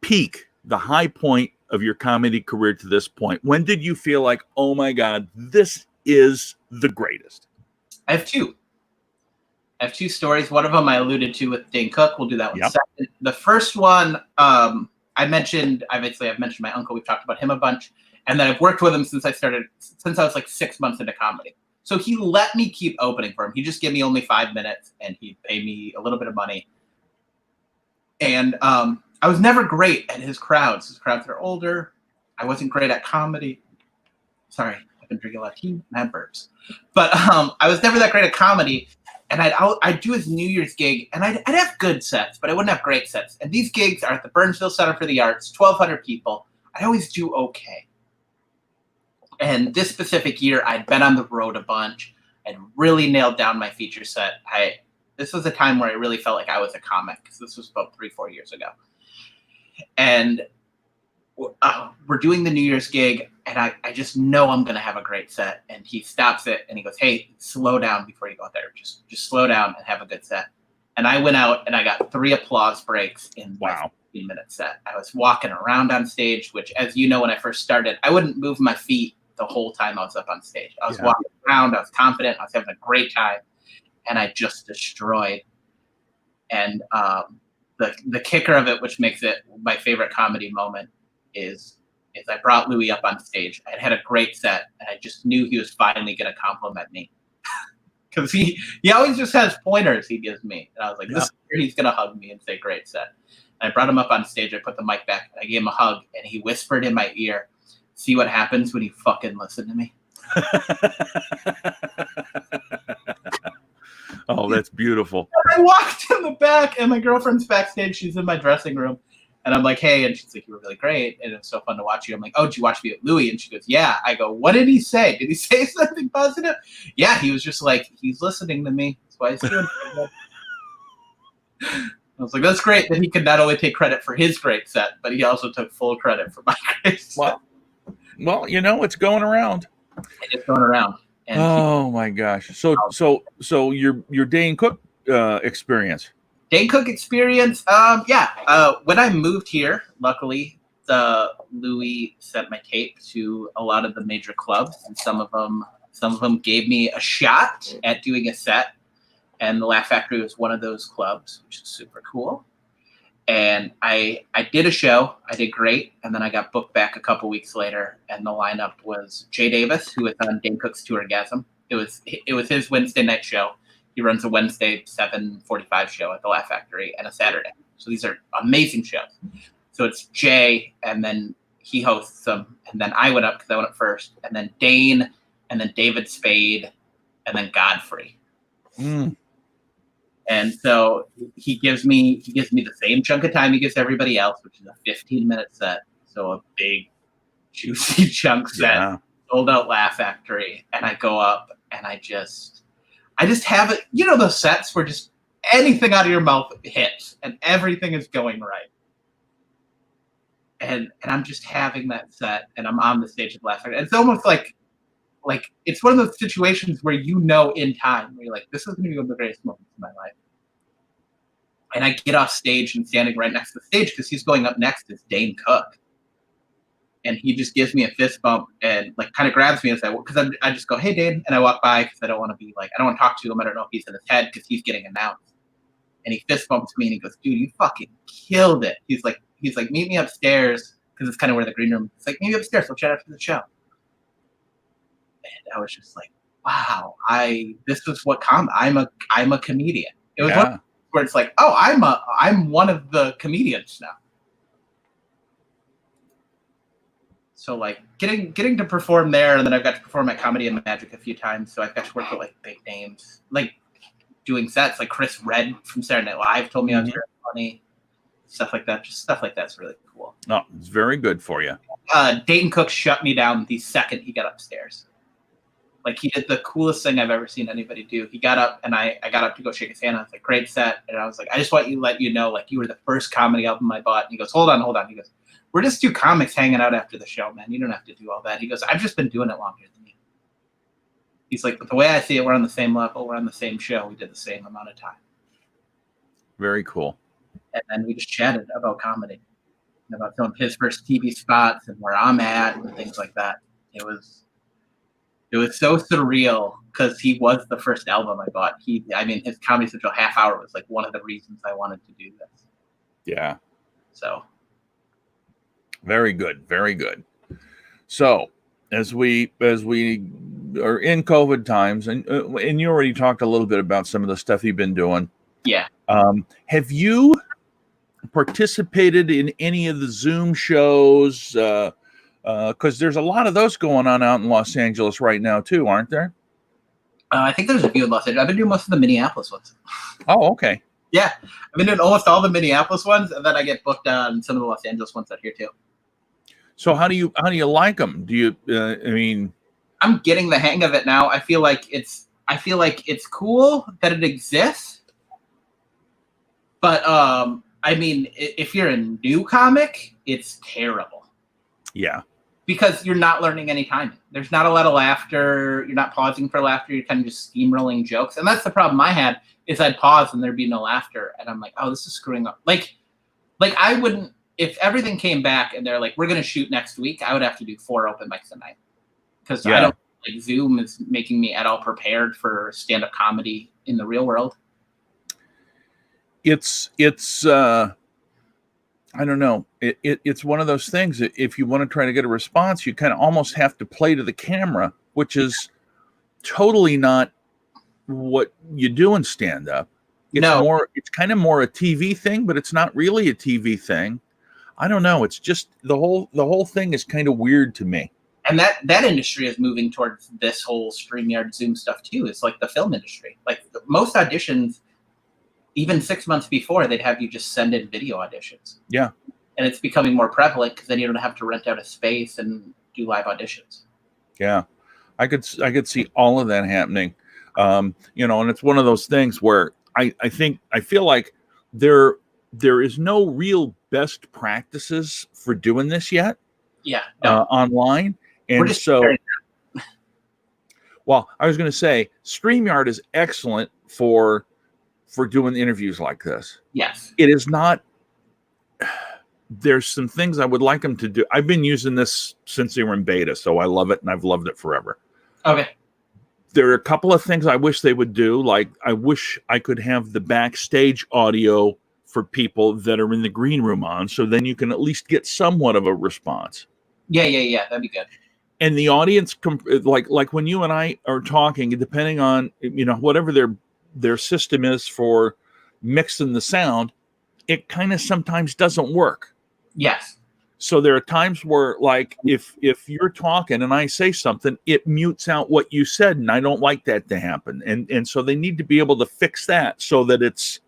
peak, the high point of your comedy career to this point. When did you feel like, oh my God, this is the greatest? I have two stories. One of them I alluded to with Dane Cook. We'll do that one second. The first one, I've mentioned my uncle. We've talked about him a bunch. And then I've worked with him since I was like 6 months into comedy. So he let me keep opening for him. He just gave me only 5 minutes, and he'd pay me a little bit of money. And I was never great at his crowds. His crowds are older. I wasn't great at comedy. Sorry, I've been drinking a lot of tea. Mad burps. But I was never that great at comedy. And I'd do his New Year's gig, and I'd have good sets, but I wouldn't have great sets. And these gigs are at the Burnsville Center for the Arts, 1,200 people. I always do okay. And this specific year, I'd been on the road a bunch. I'd really nailed down my feature set. This was a time where I really felt like I was a comic, because this was about 3-4 years ago. And we're doing the New Year's gig, and I just know I'm going to have a great set. And he stops it, and he goes, hey, slow down before you go out there. Just slow down and have a good set. And I went out, and I got 3 applause breaks in my 15-minute set. I was walking around on stage, which, as you know, when I first started, I wouldn't move my feet the whole time I was up on stage. I was walking around. I was confident. I was having a great time. And I just destroyed. And the kicker of it, which makes it my favorite comedy moment, is I brought Louis up on stage. I had a great set, and I just knew he was finally going to compliment me. Because he always just has pointers he gives me. And I was like, this is where he's going to hug me and say, great set. And I brought him up on stage. I put the mic back. I gave him a hug, and he whispered in my ear, see what happens when you fucking listen to me? Oh, that's beautiful. I walked in the back, and my girlfriend's backstage. She's in my dressing room. And I'm like, hey. And she's like, you were really great. And it was so fun to watch you. I'm like, oh, did you watch me at Louis? And she goes, yeah. I go, what did he say? Did he say something positive? Yeah, he was just like, he's listening to me. That's why he's doing it. I was like, that's great that he could not only take credit for his great set, but he also took full credit for my great set. Well, it's going around. It's going around. And oh my gosh! So your Dane Cook experience. Dane Cook experience. When I moved here, luckily, Louis sent my tape to a lot of the major clubs, and some of them gave me a shot at doing a set. And the Laugh Factory was one of those clubs, which is super cool. And I did a show. I did great. And then I got booked back a couple weeks later. And the lineup was Jay Davis, who was on Dane Cook's Tourgasm. It was his Wednesday night show. He runs a Wednesday 7:45 show at the Laugh Factory and a Saturday. So these are amazing shows. So it's Jay, and then he hosts them. And then I went up because I went up first. And then Dane, and then David Spade, and then Godfrey. Mm. And so he gives me the same chunk of time he gives everybody else, which is a 15-minute set. So a big, juicy chunk set, sold out Laugh Factory. And I go up, and I just have it. You know, those sets where just anything out of your mouth hits and everything is going right. And I'm just having that set, and I'm on the stage at Laugh Factory. And it's almost like it's one of those situations where in time, where you're like, this is going to be one of the greatest moments of my life. And I get off stage and standing right next to the stage because he's going up next is Dane Cook. And he just gives me a fist bump and like kind of grabs me as because I just go, hey, Dane. And I walk by because I don't want to be like, I don't want to talk to him. I don't know if he's in his head because he's getting announced. And he fist bumps me and he goes, dude, you fucking killed it. He's like, meet me upstairs because it's kind of where the green room. It's like, meet me upstairs. We'll chat after the show. And I was just like, wow, this is what I'm a comedian. It was one where it's like, oh, I'm one of the comedians now. So like getting to perform there, and then I've got to perform at Comedy and Magic a few times. So I've got to work with like big names, like doing sets. Like Chris Redd from Saturday Night Live told me I was very funny. Stuff like that. Just stuff like that's really cool. Oh, it's very good for you. Dayton Cook shut me down the second he got upstairs. Like he did the coolest thing I've ever seen anybody do. He got up and I got up to go shake his hand. I was like, great set. And I was like, I just want to let you know, like you were the first comedy album I bought. And he goes, hold on. He goes, we're just two comics hanging out after the show, man. You don't have to do all that. He goes, I've just been doing it longer than you. He's like, but the way I see it, we're on the same level. We're on the same show. We did the same amount of time. Very cool. And then we just chatted about comedy and about filming his first TV spots and where I'm at and things like that. It was so surreal because he was the first album I bought. His Comedy Central half hour was like one of the reasons I wanted to do this. Yeah. So. Very good. Very good. So as we are in COVID times, and you already talked a little bit about some of the stuff you've been doing. Yeah. Have you participated in any of the Zoom shows? Because there's a lot of those going on out in Los Angeles right now too, aren't there? I think there's a few in Los Angeles. I've been doing most of the Minneapolis ones. Oh, okay. Yeah, I've been doing almost all the Minneapolis ones, and then I get booked on some of the Los Angeles ones out here too. So how do you like them? Do you? I'm getting the hang of it now. I feel like it's cool that it exists, but if you're a new comic, it's terrible. Yeah. Because you're not learning any timing. There's not a lot of laughter. You're not pausing for laughter. You're kind of just steamrolling jokes. And that's the problem I had is I'd pause and there'd be no laughter. And I'm like, oh, this is screwing up. Like I wouldn't, if everything came back and they're like, we're going to shoot next week, I would have to do 4 open mics a night. Because I don't like Zoom is making me at all prepared for stand-up comedy in the real world. It's I don't know. It's one of those things that if you want to try to get a response, you kind of almost have to play to the camera, which is totally not what you do in stand-up. It's kind of more a TV thing, but it's not really a TV thing. I don't know. It's just the whole thing is kind of weird to me. And that industry is moving towards this whole StreamYard Zoom stuff too. It's like the film industry. Like most auditions, even 6 months before, they'd have you just send in video auditions. Yeah. And it's becoming more prevalent because then you don't have to rent out a space and do live auditions. Yeah. I could see all of that happening. And it's one of those things where I feel like there is no real best practices for doing this yet. Yeah. No. Online. And so, well, I was going to say StreamYard is excellent for doing interviews like this. Yes. It is not. There's some things I would like them to do. I've been using this since they were in beta, so I love it and I've loved it forever. Okay. There are a couple of things I wish they would do. Like I wish I could have the backstage audio for people that are in the green room on, so then you can at least get somewhat of a response. Yeah. That'd be good. And the audience, like when you and I are talking, depending on whatever their system is for mixing the sound, it kind of sometimes doesn't work. Yes. So there are times where, like, if you're talking and I say something, it mutes out what you said, and I don't like that to happen. And so they need to be able to fix that so that it's.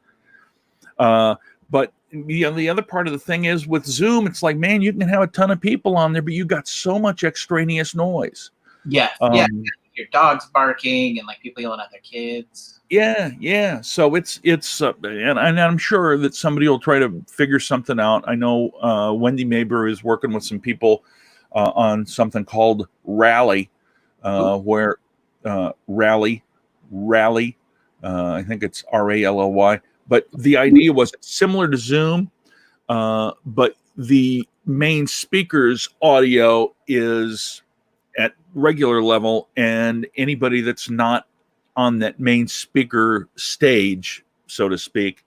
But the other part of the thing is with Zoom, it's like, man, you can have a ton of people on there, but you got so much extraneous noise. Yeah. Your dog's barking and like people yelling at their kids. Yeah. So it's and I'm sure that somebody will try to figure something out. I know Wendy Maber is working with some people on something called Rally, where Rally, I think it's RALLY, But the idea was similar to Zoom, but the main speaker's audio is at regular level, and anybody that's not on that main speaker stage, so to speak,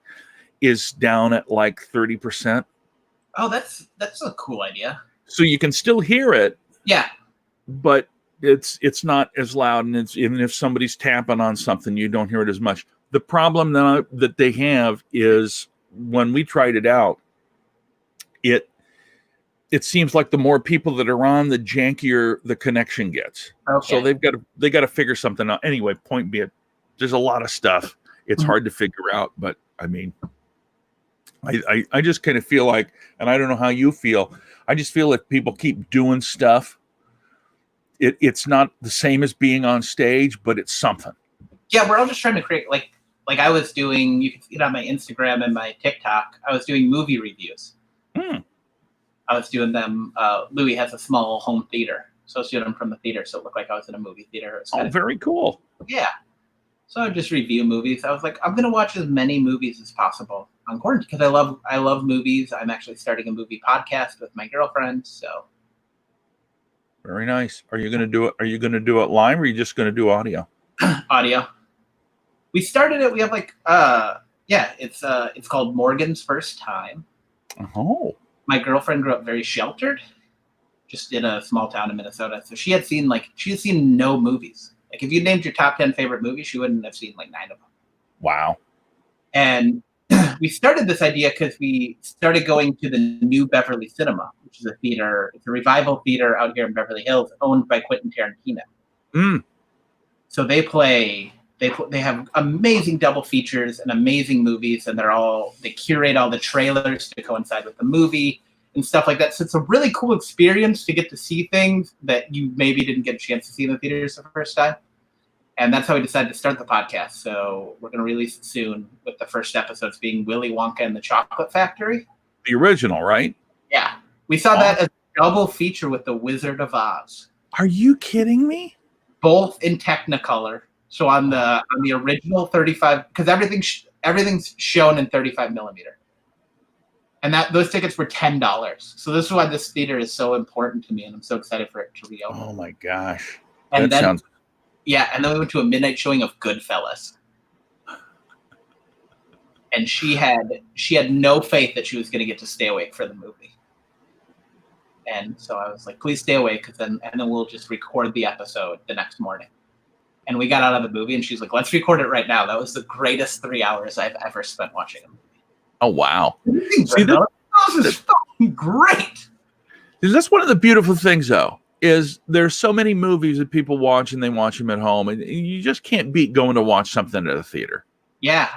is down at like 30%. Oh, that's a cool idea. So you can still hear it. Yeah. But it's not as loud, and it's even if somebody's tapping on something, you don't hear it as much. The problem that they have is when we tried it out, it seems like the more people that are on, the jankier the connection gets. Okay. So they got to figure something out. Anyway, point being, there's a lot of stuff. It's hard to figure out, but I mean, I just kind of feel like, and I don't know how you feel, I just feel if people keep doing stuff, it's not the same as being on stage, but it's something. Yeah, we're all just trying to create, like I was doing, you can see it on my Instagram and my TikTok, I was doing movie reviews. I was doing them, Louis has a small home theater, so I was doing them from the theater, so it looked like I was in a movie theater. Very cool. Yeah. So I would just review movies. I was like, I'm going to watch as many movies as possible on quarantine because I love movies. I'm actually starting a movie podcast with my girlfriend. So very nice. Are you going to do it? Are you going to do it live, or are you just going to do audio? Audio. We started it. We have it's called Morgan's First Time. Oh. My girlfriend grew up very sheltered, just in a small town in Minnesota. So she had seen no movies. Like, if you named your top 10 favorite movies, she wouldn't have seen like 9 of them. Wow. And we started this idea because we started going to the New Beverly Cinema, which is a theater. It's a revival theater out here in Beverly Hills, owned by Quentin Tarantino. So they have amazing double features and amazing movies, and they curate all the trailers to coincide with the movie and stuff like that. So it's a really cool experience to get to see things that you maybe didn't get a chance to see in the theaters the first time. And that's how we decided to start the podcast. So we're going to release it soon, with the first episodes being Willy Wonka and the Chocolate Factory. The original, right? Yeah. We saw that as a double feature with The Wizard of Oz. Are you kidding me? Both in Technicolor. So on the original 35, because everything's shown in 35 millimeter. And those tickets were $10. So this is why this theater is so important to me, and I'm so excited for it to reopen. Oh my gosh. And then we went to a midnight showing of Goodfellas. And she had no faith that she was going to get to stay awake for the movie. And so I was like, please stay awake, and then we'll just record the episode the next morning. And we got out of the movie, and she's like, let's record it right now. That was the greatest 3 hours I've ever spent watching a movie. Oh, wow. See, this is fucking great. That's one of the beautiful things, though, is there's so many movies that people watch, and they watch them at home, and you just can't beat going to watch something at a theater. Yeah.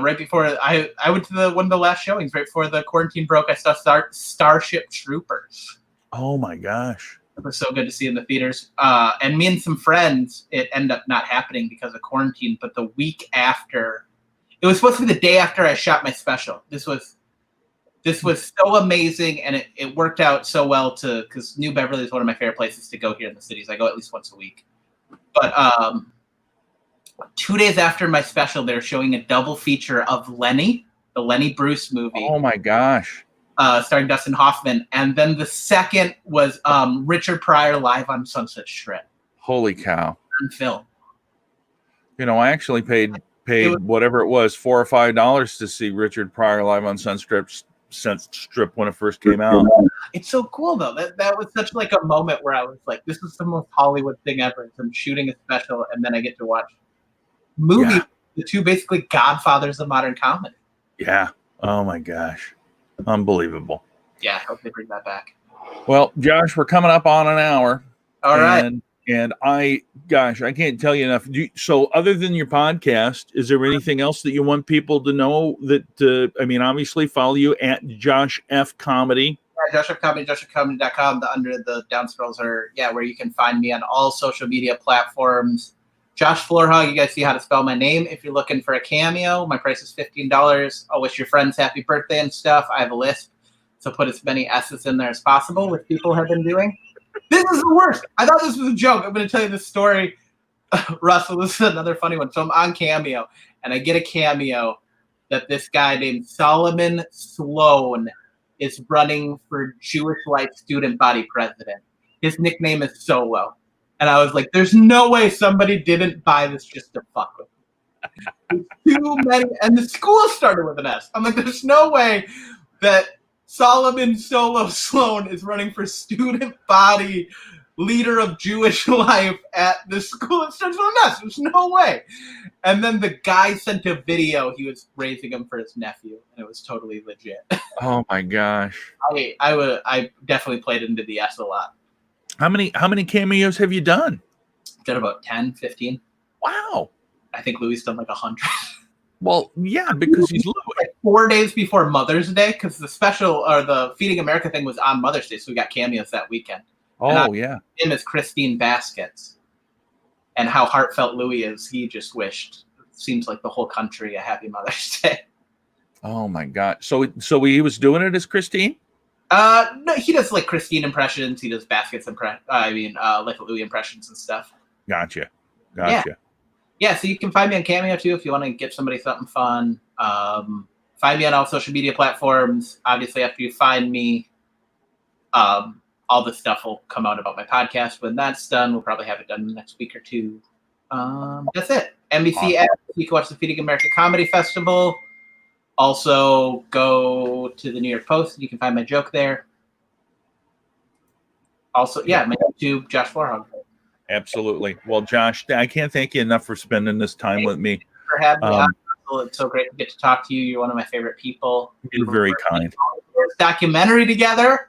Right before I went to one of the last showings, right before the quarantine broke, I saw Starship Troopers. Oh, my gosh. It was so good to see in the theaters. And me and some friends, it ended up not happening because of quarantine, but the week after, it was supposed to be the day after I shot my special. This was so amazing, and it worked out so well because New Beverly is one of my favorite places to go here in the cities. I go at least once a week. But 2 days after my special, they're showing a double feature of Lenny, the Lenny Bruce movie. Oh my gosh. Starring Dustin Hoffman. And then the second was Richard Pryor live on Sunset Strip. Holy cow. On film. You know, I actually paid whatever it was, $4 or $5 to see Richard Pryor live on Sunset Strip when it first came out. It's so cool, though. That was such like a moment where I was like, this is the most Hollywood thing ever. So I'm shooting a special, and then I get to watch movies, the two basically godfathers of modern comedy. Yeah. Oh my gosh. Unbelievable. Yeah, I hope they bring that back. Well, Josh, we're coming up on an hour. All right. And I can't tell you enough. So other than your podcast, is there anything else that you want people to know that, obviously follow you at Josh F Comedy. Yeah, Josh F Comedy, joshfcomedy.com. The under the down scrolls are, where you can find me on all social media platforms. Josh Florhaug, you guys see how to spell my name. If you're looking for a cameo, my price is $15. I'll wish your friends happy birthday and stuff. I have a list, so put as many S's in there as possible, which people have been doing. This is the worst. I thought this was a joke. I'm going to tell you this story, Russell. This is another funny one. So I'm on Cameo, and I get a cameo that this guy named Solomon Sloan is running for Jewish Life student body president. His nickname is Solo. And I was like, there's no way somebody didn't buy this just to fuck with me. Too many. And the school started with an S. I'm like, there's no way that Solomon Solo Sloan is running for student body leader of Jewish life at the school. It starts with an S. There's no way. And then the guy sent a video. He was raising him for his nephew, and it was totally legit. Oh my gosh! I definitely played into the S a lot. How many cameos have you done? Did about 10, 15. Wow. I think Louis done like 100. Well, yeah, because he's Louis. Like 4 days before Mother's Day, because the special or the Feeding America thing was on Mother's Day, so we got cameos that weekend. Oh, yeah. Him as Christine Baskets. And how heartfelt Louis is. He just wished, seems like the whole country, a happy Mother's Day. Oh my God! So he was doing it as Christine? No, he does like Christine impressions. He does Baskets like Louis impressions and stuff. Gotcha. Yeah. So you can find me on Cameo too if you want to get somebody something fun. Find me on all social media platforms. Obviously, after you find me, all the stuff will come out about my podcast. When that's done, we'll probably have it done in the next week or two. That's it. NBC app. You can watch the Feeding America Comedy Festival. Also, go to the New York Post, and you can find my joke there. Also, my YouTube, Josh Florhaug. Absolutely. Well, Josh, I can't thank you enough for spending this time with me. Thanks for having me on. It's so great to get to talk to you. You're one of my favorite people. You're very kind. Documentary together.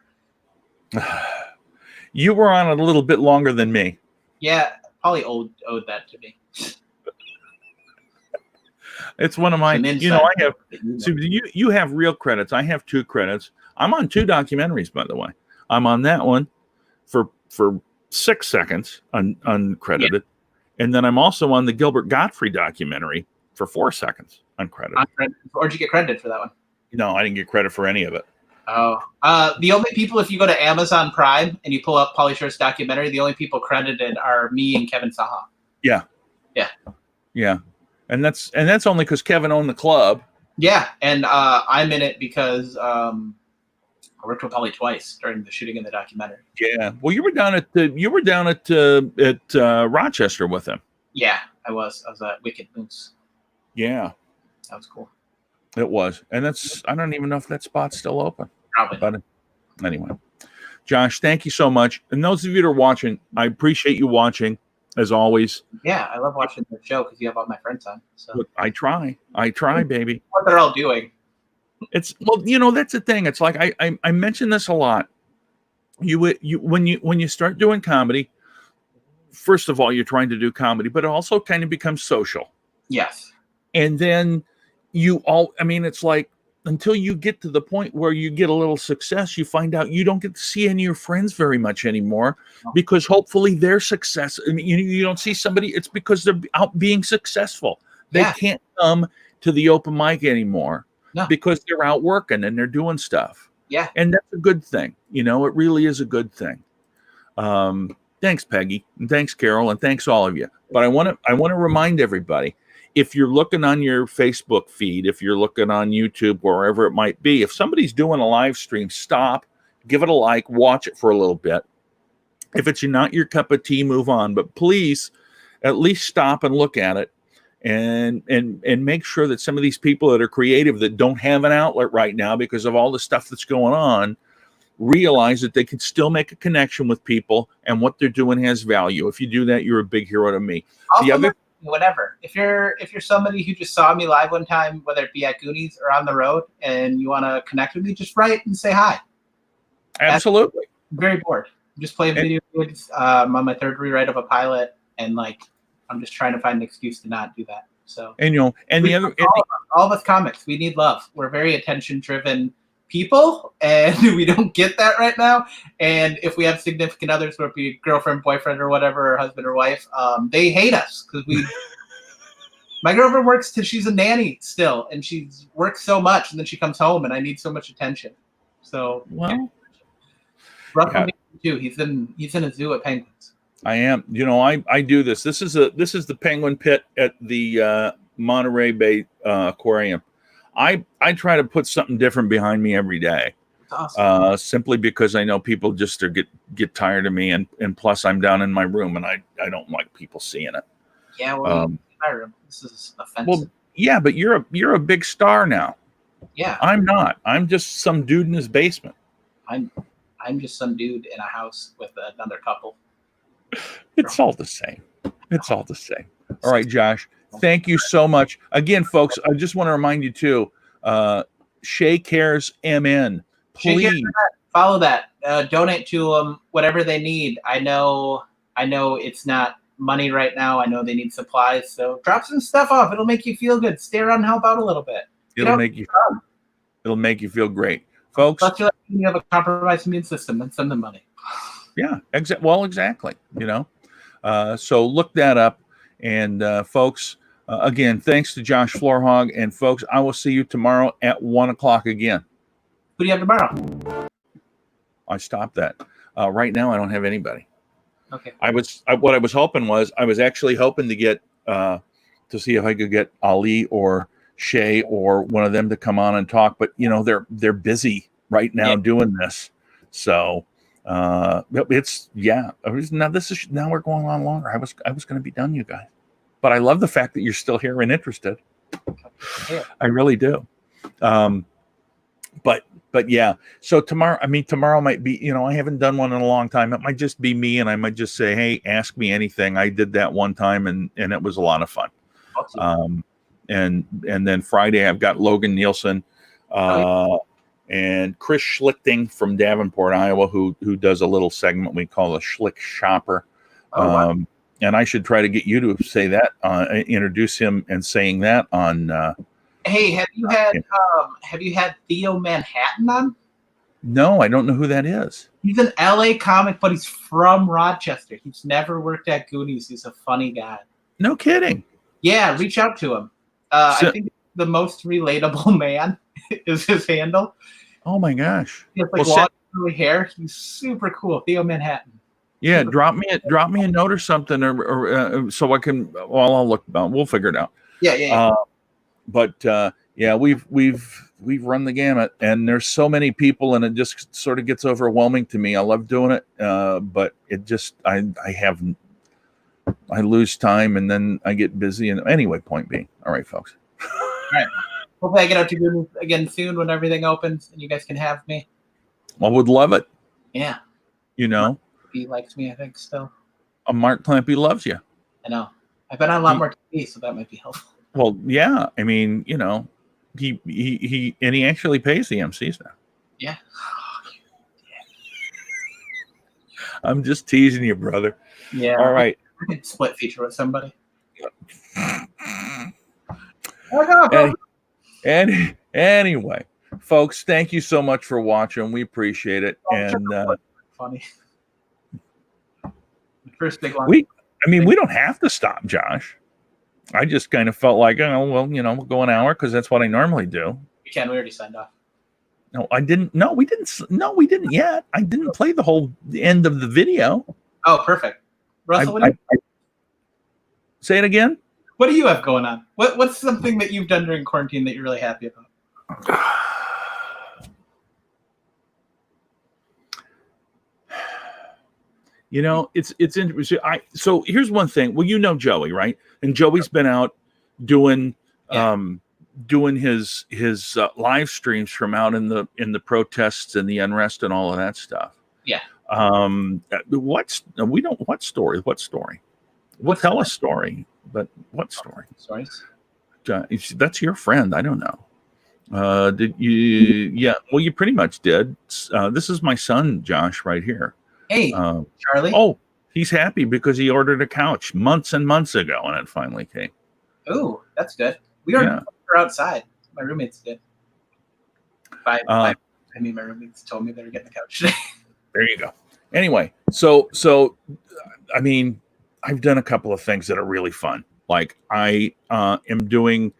You were on a little bit longer than me. Yeah, probably owed that to me. It's one of my, I have, so you have real credits. I have 2 credits. I'm on 2 documentaries, by the way. I'm on that one for 6 seconds uncredited. Yeah. And then I'm also on the Gilbert Gottfried documentary for 4 seconds uncredited. Where'd you get credited for that one? No, I didn't get credit for any of it. Oh, the only people, if you go to Amazon Prime and you pull up Pauly Shore's documentary, the only people credited are me and Kevin Saha. Yeah. And that's only because Kevin owned the club. Yeah, and I'm in it because I worked with Pauly twice during the shooting of the documentary. Yeah, well, you were down at Rochester with him. Yeah, I was at Wicked Moose. Yeah, that was cool. It was, and I don't even know if that spot's still open. Probably. But anyway, Josh, thank you so much. And those of you that are watching, I appreciate you watching. As always. Yeah, I love watching the show because you have all my friends on. So look, I try, baby. What they're all doing. It's that's the thing. It's like I mention this a lot. When you start doing comedy, first of all, you're trying to do comedy, but it also kind of becomes social. Yes. And then it's like until you get to the point where you get a little success, you find out you don't get to see any of your friends very much anymore because hopefully their success, you don't see somebody, it's because they're out being successful. They can't come to the open mic anymore because they're out working and they're doing stuff. Yeah. And that's a good thing. It really is a good thing. Thanks, Peggy. And thanks, Carol. And thanks all of you. But I want to remind everybody, if you're looking on your Facebook feed, if you're looking on YouTube, wherever it might be, if somebody's doing a live stream, stop, give it a like, watch it for a little bit. If it's not your cup of tea, move on. But please, at least stop and look at it and make sure that some of these people that are creative that don't have an outlet right now because of all the stuff that's going on, realize that they can still make a connection with people and what they're doing has value. If you do that, you're a big hero to me. Whatever. If you're somebody who just saw me live one time, whether it be at Goonies or on the road, and you want to connect with me, just write and say hi. Absolutely. I'm very bored. Just play video games. I'm on my 3rd rewrite of a pilot, and I'm just trying to find an excuse to not do that. So all of us comics, we need love. We're very attention-driven people, and we don't get that right now. And if we have significant others, whether it be girlfriend, boyfriend, or whatever, or husband or wife, they hate us because we. My girlfriend works till she's a nanny still, and she works so much, and then she comes home, and I need so much attention. So, too. He's in a zoo at Penguins. I am. I do this. This is the Penguin Pit at the Monterey Bay Aquarium. I try to put something different behind me every day. Awesome. Simply because I know people just get tired of me, and plus I'm down in my room and I don't like people seeing it. Yeah, well, my room. This is offensive. Well, yeah, but you're a big star now. Yeah, I'm not. I'm just some dude in his basement. I'm just some dude in a house with another couple. It's all the same. It's all the same. All right, Josh. Thank you so much. Again, folks, I just want to remind you too, Shay Cares MN. Please follow that. Donate to them whatever they need. I know it's not money right now. I know they need supplies. So drop some stuff off. It'll make you feel good. Stay around and help out a little bit. It'll make you feel great. Folks. Plus you have a compromised immune system and send them money. Yeah, exactly. So look that up. And folks, again, thanks to Josh Florhaug. And folks, I will see you tomorrow at 1:00 again. Who do you have tomorrow? I stopped that. Right now, I don't have anybody. Okay. What I was hoping was I was actually hoping to get to see if I could get Ali or Shay or one of them to come on and talk, but they're busy right now doing this. So now we're going on longer. I was going to be done, you guys, but I love the fact that you're still here and interested. Yeah. I really do. But yeah, so tomorrow might be, I haven't done one in a long time. It might just be me, and I might just say, hey, ask me anything. I did that one time and it was a lot of fun. Awesome. And then Friday I've got Logan Nielsen, and Chris Schlichting from Davenport, Iowa, who does a little segment we call a Schlick Shopper. Wow. And I should try to get you to say that, introduce him and saying that on, hey, have you had Theo Manhattan on? No, I don't know who that is. He's an LA comic, but he's from Rochester. He's never worked at Goonies. He's a funny guy. No kidding. Yeah, reach out to him. I think the most relatable man is his handle. Oh my gosh. He has long curly hair. He's super cool. Theo Manhattan. Yeah, drop me a note or something, or so I can. Well, I'll look. We'll figure it out. Yeah. But we've run the gamut, and there's so many people, and it just sort of gets overwhelming to me. I love doing it, but it just I lose time, and then I get busy. And anyway, point being, all right, folks. All right. Hopefully, I get out to Goonies again soon when everything opens, and you guys can have me. I would love it. Yeah. He likes me, I think, still. Mark Clampy loves you. I know. I've been on a lot more TV, so that might be helpful. Well, yeah. I mean, he actually pays the MCs now. Yeah. I'm just teasing you, brother. Yeah. All right. I could split feature with somebody. Anyway, folks, thank you so much for watching. We appreciate it. And funny. First big one. We don't have to stop, Josh. I just kind of felt like, we'll go an hour because that's what I normally do. We already signed off. No, I didn't. No, we didn't. No, we didn't yet. I didn't play the end of the video. Oh, perfect. Russell, say it again. What do you have going on? What's something that you've done during quarantine that you're really happy about? It's interesting. So here's one thing. Well, Joey, right? And Joey's been out doing his live streams from out in the protests and the unrest and all of that stuff. Yeah. What story? We'll tell a story, but what story? Stories. That's your friend. I don't know. Did you? Yeah. Well, you pretty much did. This is my son, Josh, right here. Hey, Charlie. Oh, he's happy because he ordered a couch months and months ago, and it finally came. Oh, that's good. We are outside. My roommates did. My roommates told me they were getting the couch today. There you go. Anyway, so I mean, I've done a couple of things that are really fun. Like I am doing.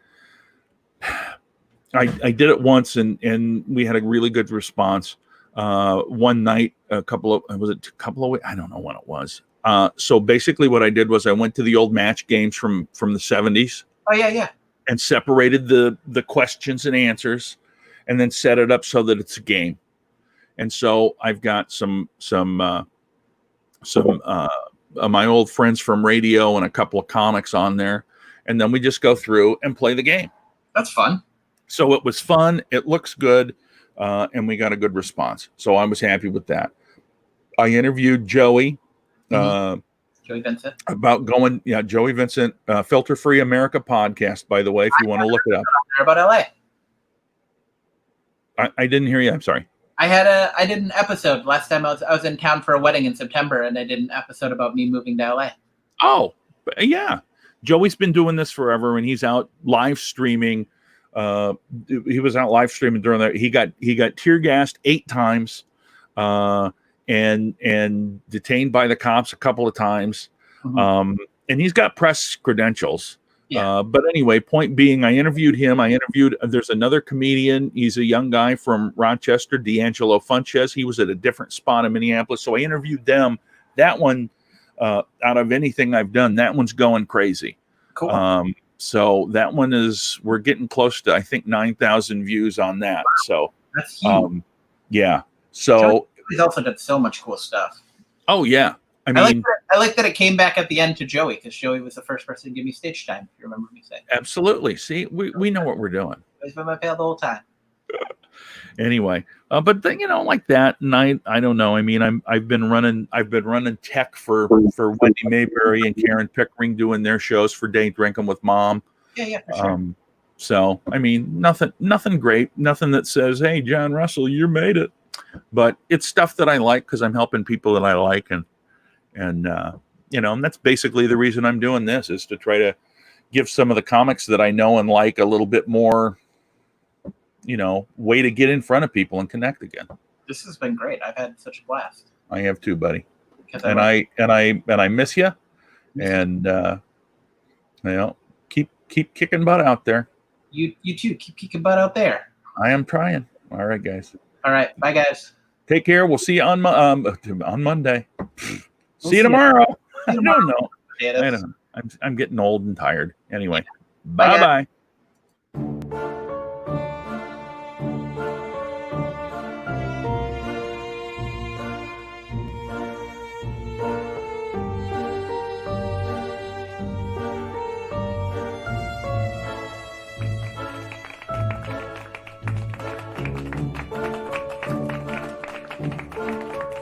I did it once, and we had a really good response. One night, a couple of weeks, I don't know when it was. So basically what I did was I went to the old match games from the 70s. Oh yeah. and separated the questions and answers, and then set it up so that it's a game. And so I've got some my old friends from radio and a couple of comics on there, and then we just go through and play the game. That's fun. So it was fun. It looks good, and we got a good response. So I was happy with that. I interviewed Joey. Joey Vincent. About Joey Vincent, Filter Free America podcast, by the way, if you want to look it up. About LA. I didn't hear you. I'm sorry. I did an episode last time I was in town for a wedding in September, and I did an episode about me moving to LA. Oh, yeah. Joey's been doing this forever, and he's out live streaming. He was out live streaming during that. He got tear gassed 8 times, and detained by the cops a couple of times. And he's got press credentials. Yeah. But anyway, point being, I interviewed him. There's another comedian. He's a young guy from Rochester, D'Angelo Funches. He was at a different spot in Minneapolis. So I interviewed them. That one, out of anything I've done, that one's going crazy. Cool. So that one we're getting close to, I think, 9,000 views on that. So that's huge. Yeah. So he's also done so much cool stuff. Oh yeah. I like that it came back at the end to Joey, because Joey was the first person to give me stage time, if you remember me saying. Absolutely. See, we know what we're doing. He's been my pal the whole time. Anyway, but like that, and I don't know. I mean, I've been running tech for Wendy Mayberry and Karen Pickering, doing their shows for Day Drinking with Mom. Yeah, for sure. So I mean, nothing great, nothing that says, "Hey, John Russell, you made it," but it's stuff that I like because I'm helping people that I like, and that's basically the reason I'm doing this, is to try to give some of the comics that I know and like a little bit more, way to get in front of people and connect again. This has been great. I've had such a blast. I have too, buddy. And I miss you. And keep kicking butt out there. You too. Keep kicking butt out there. I am trying. All right, guys. All right. Bye, guys. Take care. We'll see you on Monday. See you tomorrow. I don't know. I'm getting old and tired. Anyway, bye-bye.